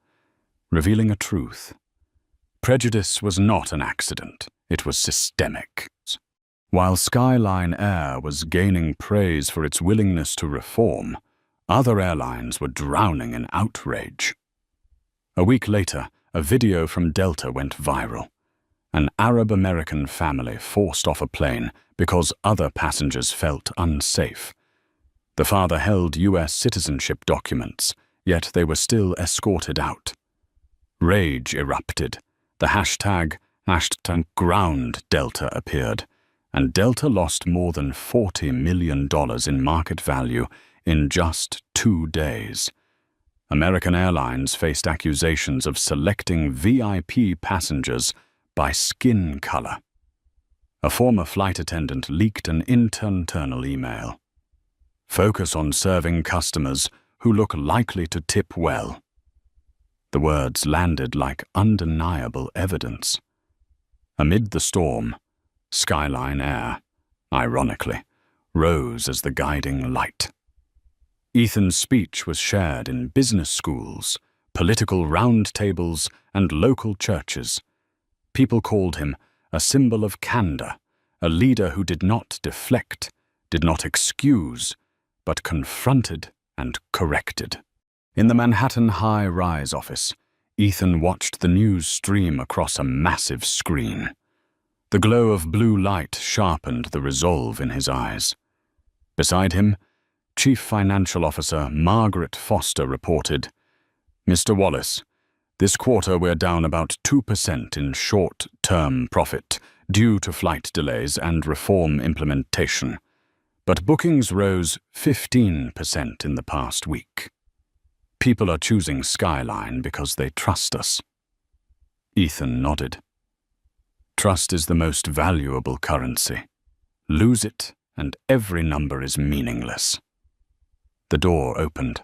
Speaker 1: revealing a truth. Prejudice was not an accident, it was systemic. While Skyline Air was gaining praise for its willingness to reform, other airlines were drowning in outrage. A week later, a video from Delta went viral. An Arab-American family forced off a plane because other passengers felt unsafe. The father held U.S. citizenship documents, yet they were still escorted out. Rage erupted. The hashtag #GroundDelta appeared, and Delta lost more than $40 million in market value in just 2 days. American Airlines faced accusations of selecting VIP passengers by skin color. A former flight attendant leaked an internal email. "Focus on serving customers who look likely to tip well." The words landed like undeniable evidence. Amid the storm, Skyline Air, ironically, rose as the guiding light. Ethan's speech was shared in business schools, political roundtables, and local churches. People called him a symbol of candor, a leader who did not deflect, did not excuse, but confronted and corrected. In the Manhattan high-rise office, Ethan watched the news stream across a massive screen. The glow of blue light sharpened the resolve in his eyes. Beside him, Chief Financial Officer Margaret Foster reported, "Mr. Wallace, this quarter we're down about 2% in short-term profit due to flight delays and reform implementation, but bookings rose 15% in the past week. People are choosing Skyline because they trust us." Ethan nodded. Trust is the most valuable currency. Lose it, and every number is meaningless. The door opened.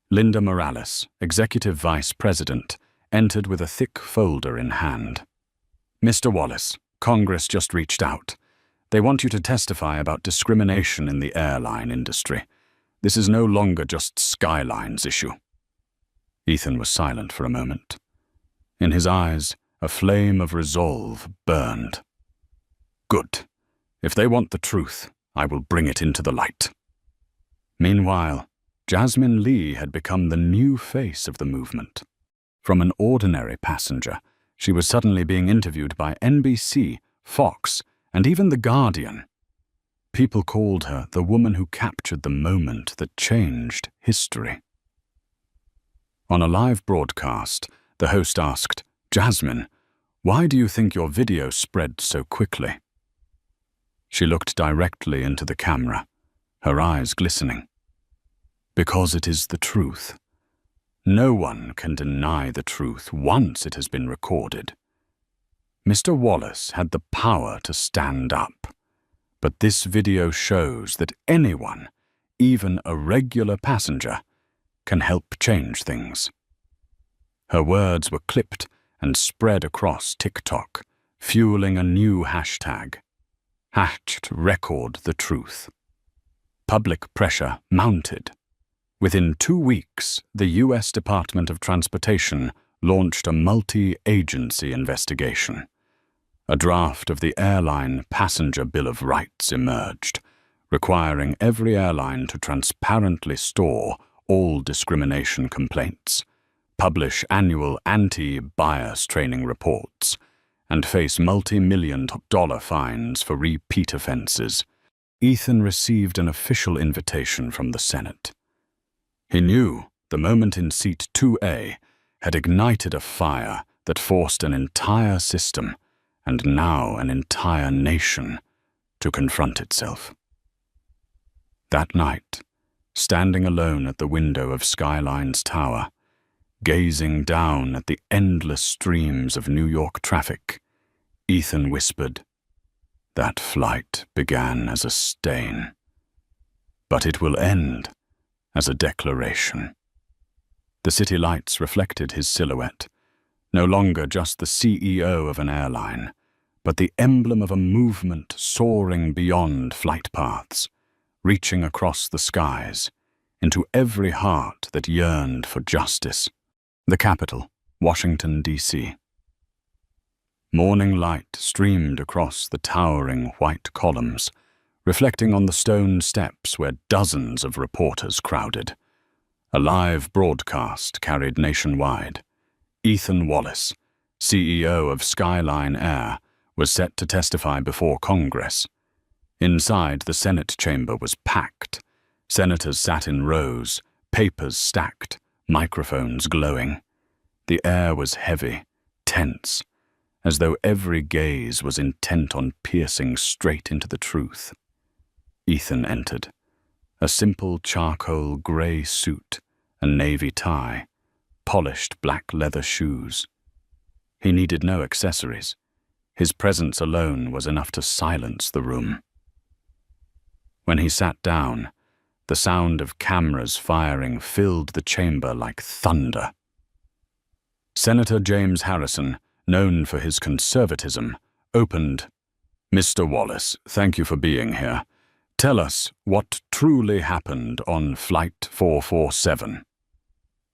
Speaker 1: Linda Morales, Executive Vice President, entered with a thick folder in hand. "Mr. Wallace, Congress just reached out. They want you to testify about discrimination in the airline industry. This is no longer just Skyline's issue." Ethan was silent for a moment. In his eyes, a flame of resolve burned. "Good. If they want the truth, I will bring it into the light." Meanwhile, Jasmine Lee had become the new face of the movement. From an ordinary passenger, she was suddenly being interviewed by NBC, Fox, and even The Guardian. People called her the woman who captured the moment that changed history. On a live broadcast, the host asked, "Jasmine, why do you think your video spread so quickly?" She looked directly into the camera, her eyes glistening. "Because it is the truth. No one can deny the truth once it has been recorded. Mr. Wallace had the power to stand up, but this video shows that anyone, even a regular passenger, can help change things." Her words were clipped and spread across TikTok, fueling a new hashtag. #RecordTheTruth. Public pressure mounted. Within 2 weeks, the U.S. Department of Transportation launched a multi-agency investigation. A draft of the Airline Passenger Bill of Rights emerged, requiring every airline to transparently store all discrimination complaints, publish annual anti-bias training reports, and face multi-million-dollar fines for repeat offenses. Ethan received an official invitation from the Senate. He knew the moment in seat 2A had ignited a fire that forced an entire system, and now an entire nation, to confront itself. That night, standing alone at the window of Skyline's tower, gazing down at the endless streams of New York traffic, Ethan whispered, "That flight began as a stain, but it will end as a declaration." The city lights reflected his silhouette, no longer just the CEO of an airline, but the emblem of a movement soaring beyond flight paths, reaching across the skies, into every heart that yearned for justice. The capital, Washington, D.C. Morning light streamed across the towering white columns, reflecting on the stone steps where dozens of reporters crowded. A live broadcast carried nationwide. Ethan Wallace, CEO of Skyline Air, was set to testify before Congress. Inside, the Senate chamber was packed. Senators sat in rows, papers stacked, microphones glowing. The air was heavy, tense, as though every gaze was intent on piercing straight into the truth. Ethan entered, a simple charcoal grey suit, a navy tie, polished black leather shoes. He needed no accessories. His presence alone was enough to silence the room. When he sat down, the sound of cameras firing filled the chamber like thunder. Senator James Harrison, known for his conservatism, opened. "Mr. Wallace, thank you for being here. Tell us what truly happened on Flight 447.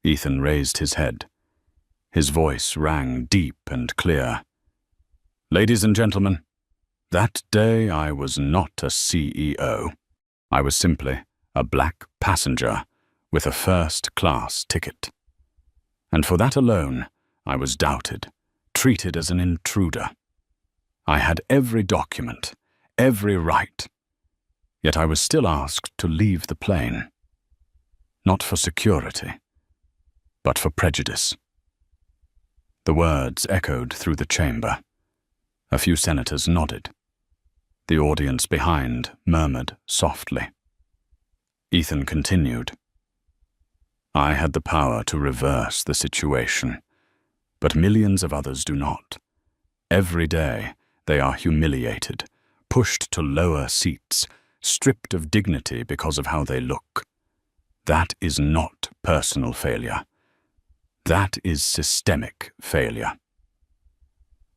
Speaker 1: Ethan raised his head. His voice rang deep and clear. "Ladies and gentlemen, that day I was not a CEO. I was simply a black passenger with a first-class ticket. And for that alone, I was doubted, treated as an intruder. I had every document, every right. Yet I was still asked to leave the plane. Not for security, but for prejudice. The words echoed through the chamber. A few senators nodded. The audience behind murmured softly. Ethan continued. I had the power to reverse the situation, but millions of others do not. Every day they are humiliated, pushed to lower seats, stripped of dignity because of how they look. That is not personal failure. That is systemic failure.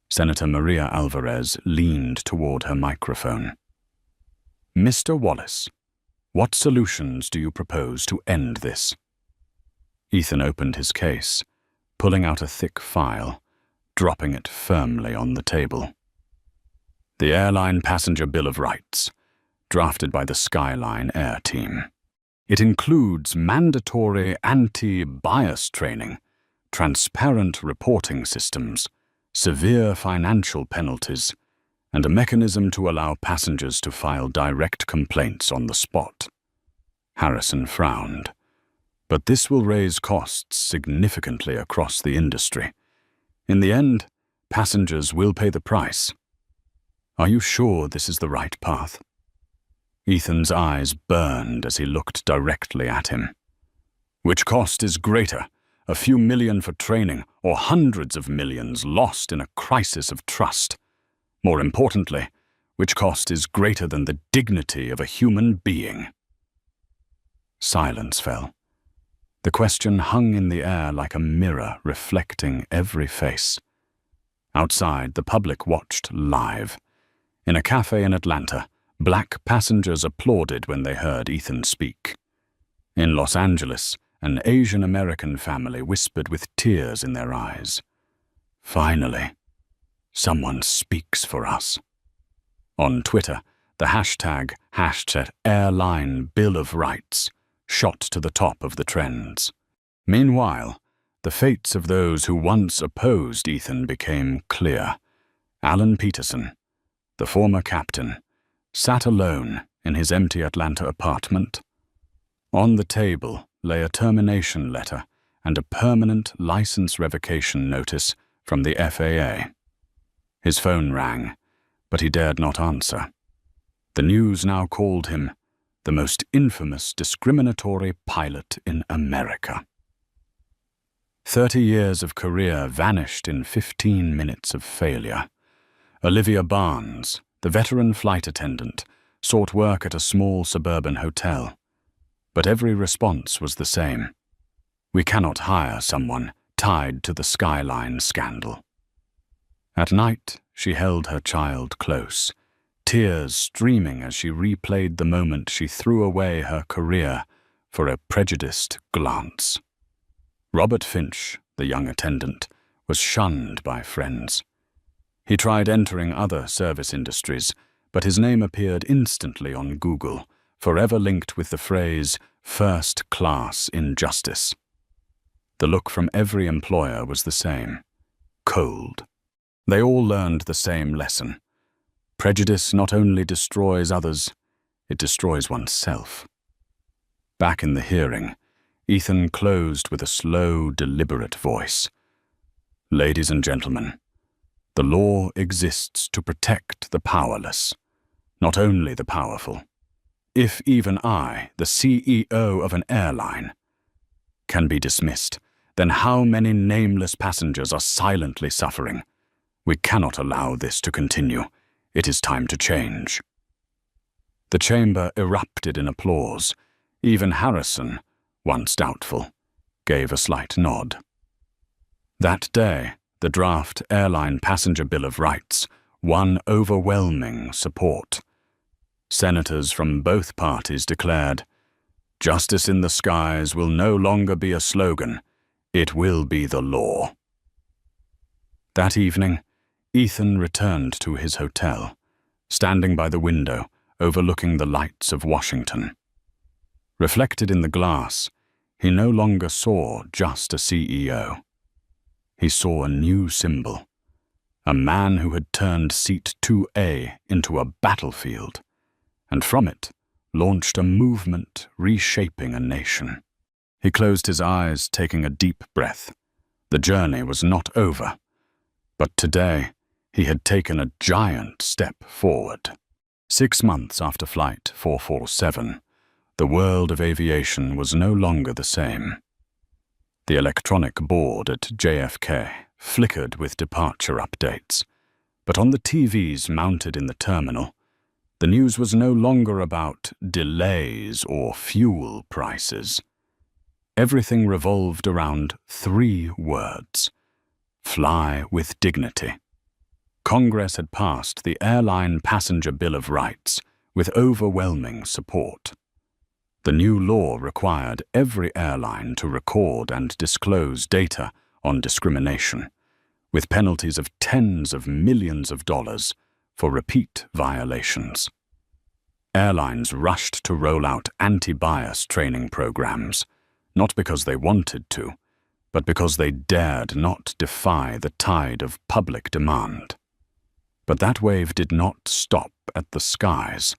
Speaker 1: Senator Maria Alvarez leaned toward her microphone. Mr. Wallace, what solutions do you propose to end this? Ethan opened his case, pulling out a thick file, dropping it firmly on the table. The Airline Passenger Bill of Rights, drafted by the Skyline Air Team. It includes mandatory anti-bias training, transparent reporting systems, severe financial penalties, and a mechanism to allow passengers to file direct complaints on the spot. Harrison frowned. But this will raise costs significantly across the industry. In the end, passengers will pay the price. Are you sure this is the right path? Ethan's eyes burned as he looked directly at him. Which cost is greater? A few million for training, or hundreds of millions lost in a crisis of trust? More importantly, which cost is greater than the dignity of a human being? Silence fell. The question hung in the air like a mirror reflecting every face. Outside, the public watched live. In a cafe in Atlanta, black passengers applauded when they heard Ethan speak. In Los Angeles, an Asian American family whispered with tears in their eyes. Finally, someone speaks for us. On Twitter, the hashtag #Airline Bill of Rights shot to the top of the trends. Meanwhile, the fates of those who once opposed Ethan became clear. Alan Peterson, the former captain, sat alone in his empty Atlanta apartment. On the table lay a termination letter and a permanent license revocation notice from the FAA. His phone rang, but he dared not answer. The news now called him the most infamous discriminatory pilot in America. 30 years of career vanished in 15 minutes of failure. Olivia Barnes, the veteran flight attendant, sought work at a small suburban hotel. But every response was the same. We cannot hire someone tied to the Skyline scandal. At night, she held her child close, tears streaming as she replayed the moment she threw away her career for a prejudiced glance. Robert Finch, the young attendant, was shunned by friends. He tried entering other service industries, but his name appeared instantly on Google, forever linked with the phrase first-class injustice. The look from every employer was the same: cold. They all learned the same lesson. Prejudice not only destroys others, it destroys oneself. Back in the hearing, Ethan closed with a slow, deliberate voice. Ladies and gentlemen, the law exists to protect the powerless, not only the powerful. If even I, the CEO of an airline, can be dismissed, then how many nameless passengers are silently suffering? We cannot allow this to continue. It is time to change. The chamber erupted in applause. Even Harrison, once doubtful, gave a slight nod. That day, the draft Airline Passenger Bill of Rights won overwhelming support. Senators from both parties declared, "Justice in the skies will no longer be a slogan, it will be the law." That evening, Ethan returned to his hotel, standing by the window overlooking the lights of Washington. Reflected in the glass, he no longer saw just a CEO. He saw a new symbol, a man who had turned Seat 2A into a battlefield, and from it launched a movement reshaping a nation. He closed his eyes, taking a deep breath. The journey was not over, but today he had taken a giant step forward. 6 months after Flight 447, the world of aviation was no longer the same. The electronic board at JFK flickered with departure updates, but on the TVs mounted in the terminal, the news was no longer about delays or fuel prices. Everything revolved around 3 words: fly with dignity. Congress had passed the Airline Passenger Bill of Rights with overwhelming support. The new law required every airline to record and disclose data on discrimination, with penalties of tens of millions of dollars for repeat violations. Airlines rushed to roll out anti-bias training programs, not because they wanted to, but because they dared not defy the tide of public demand. But that wave did not stop at the skies.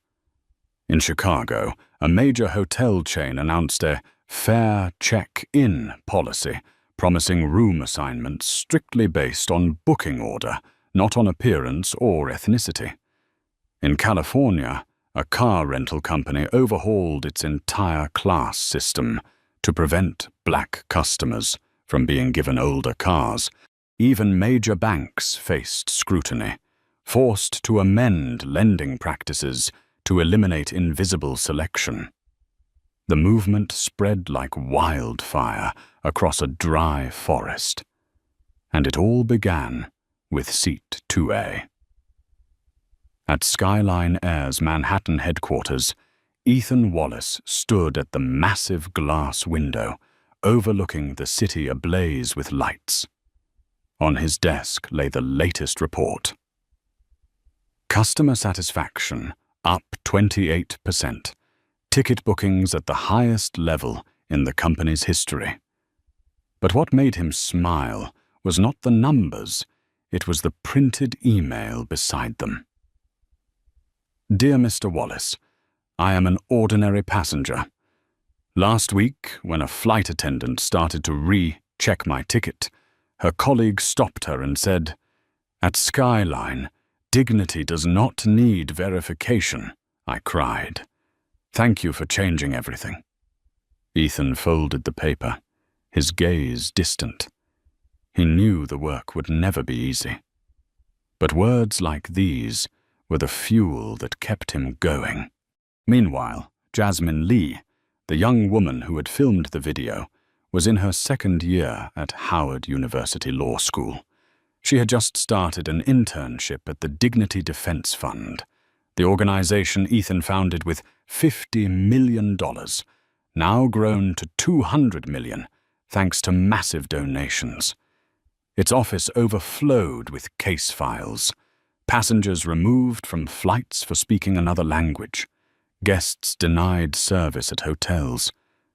Speaker 1: In Chicago, a major hotel chain announced a fair check-in policy, promising room assignments strictly based on booking order, not on appearance or ethnicity. In California, a car rental company overhauled its entire class system to prevent black customers from being given older cars. Even major banks faced scrutiny, forced to amend lending practices to eliminate invisible selection. The movement spread like wildfire across a dry forest, and it all began with Seat 2A. At Skyline Air's Manhattan headquarters, Ethan Wallace stood at the massive glass window overlooking the city ablaze with lights. On his desk lay the latest report. Customer satisfaction up 28%. Ticket bookings at the highest level in the company's history. But what made him smile was not the numbers, it was the printed email beside them. Dear Mr. Wallace, I am an ordinary passenger. Last week, when a flight attendant started to re-check my ticket, her colleague stopped her and said, "At Skyline, dignity does not need verification," I cried. "Thank you for changing everything." Ethan folded the paper, his gaze distant. He knew the work would never be easy. But words like these were the fuel that kept him going. Meanwhile, Jasmine Lee, the young woman who had filmed the video, was in her 2nd year at Howard University Law School. She had just started an internship at the Dignity Defense Fund, the organization Ethan founded with $50 million, now grown to $200 million thanks to massive donations. Its office overflowed with case files, passengers removed from flights for speaking another language, guests denied service at hotels,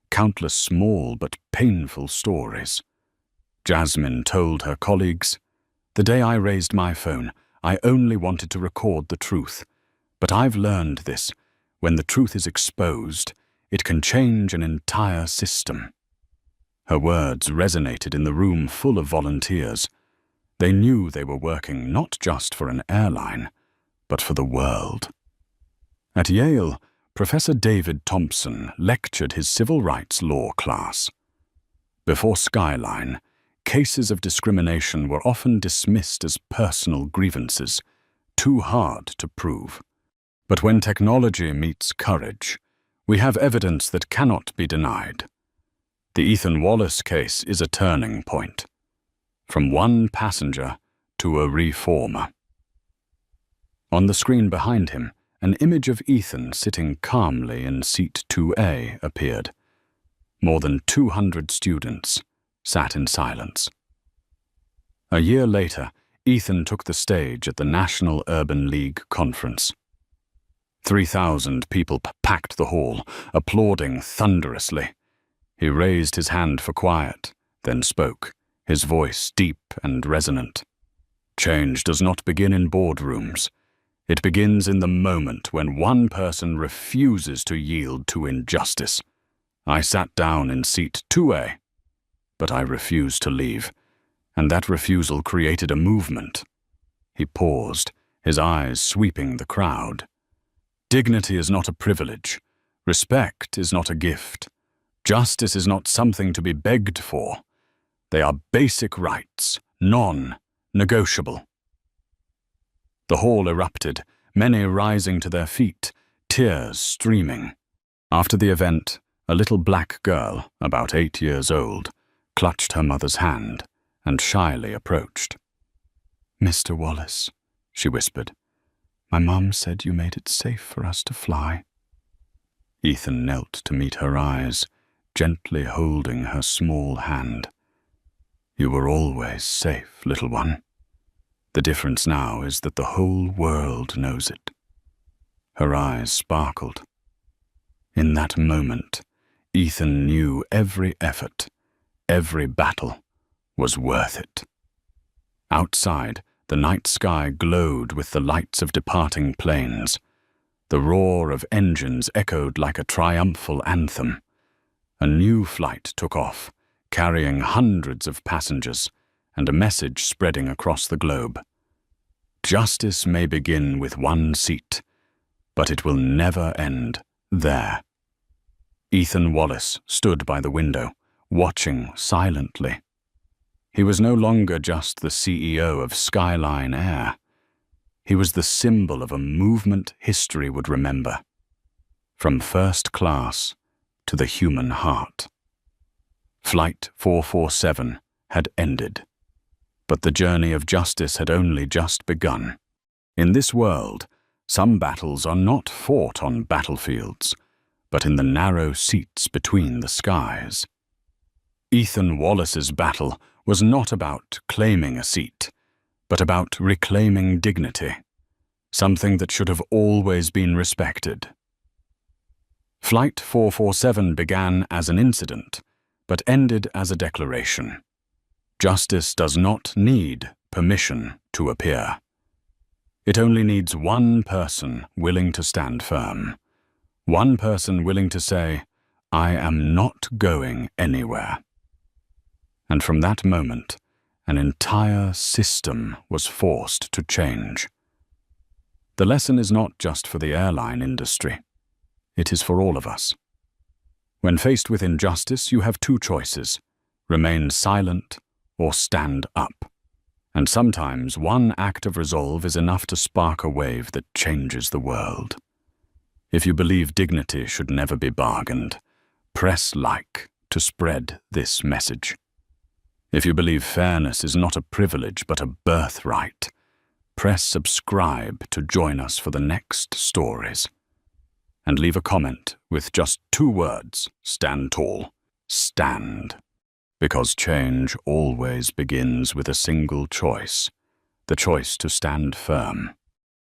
Speaker 1: countless small but painful stories. Jasmine told her colleagues, "The day I raised my phone, I only wanted to record the truth. But I've learned this. When the truth is exposed, it can change an entire system." Her words resonated in the room full of volunteers. They knew they were working not just for an airline, but for the world. At Yale, Professor David Thompson lectured his civil rights law class. Before Skyline, cases of discrimination were often dismissed as personal grievances, too hard to prove. But when technology meets courage, we have evidence that cannot be denied. The Ethan Wallace case is a turning point. From one passenger to a reformer. On the screen behind him, an image of Ethan sitting calmly in Seat 2A appeared. More than 200 students sat in silence. A year later, Ethan took the stage at the National Urban League Conference. 3,000 people packed the hall, applauding thunderously. He raised his hand for quiet, then spoke, his voice deep and resonant. "Change does not begin in boardrooms. It begins in the moment when one person refuses to yield to injustice. I sat down in seat 2A, but I refused to leave, and that refusal created a movement. He paused, his eyes sweeping the crowd. Dignity is not a privilege. Respect is not a gift. Justice is not something to be begged for. They are basic rights, non-negotiable. The hall erupted, many rising to their feet, tears streaming. After the event, a little black girl, about 8 years old, clutched her mother's hand and shyly approached. "Mr. Wallace," she whispered, "my mom said you made it safe for us to fly." Ethan knelt to meet her eyes, gently holding her small hand. "You were always safe, little one. The difference now is that the whole world knows it." Her eyes sparkled. In that moment, Ethan knew every effort, every battle, was worth it. Outside, the night sky glowed with the lights of departing planes. The roar of engines echoed like a triumphal anthem. A new flight took off, carrying hundreds of passengers, and a message spreading across the globe. Justice may begin with one seat, but it will never end there. Ethan Wallace stood by the window, watching silently. He was no longer just the CEO of Skyline Air. He was the symbol of a movement history would remember. From first class to the human heart. Flight 447 had ended, but the journey of justice had only just begun. In this world, some battles are not fought on battlefields, but in the narrow seats between the skies. Ethan Wallace's battle was not about claiming a seat, but about reclaiming dignity, something that should have always been respected. Flight 447 began as an incident, but ended as a declaration. Justice does not need permission to appear. It only needs one person willing to stand firm. One person willing to say, "I am not going anywhere." And from that moment, an entire system was forced to change. The lesson is not just for the airline industry. It is for all of us. When faced with injustice, you have two choices: remain silent or stand up. And sometimes one act of resolve is enough to spark a wave that changes the world. If you believe dignity should never be bargained, press like to spread this message. If you believe fairness is not a privilege but a birthright, press subscribe to join us for the next stories. And leave a comment with just 2 words: stand tall, stand. Because change always begins with a single choice, the choice to stand firm.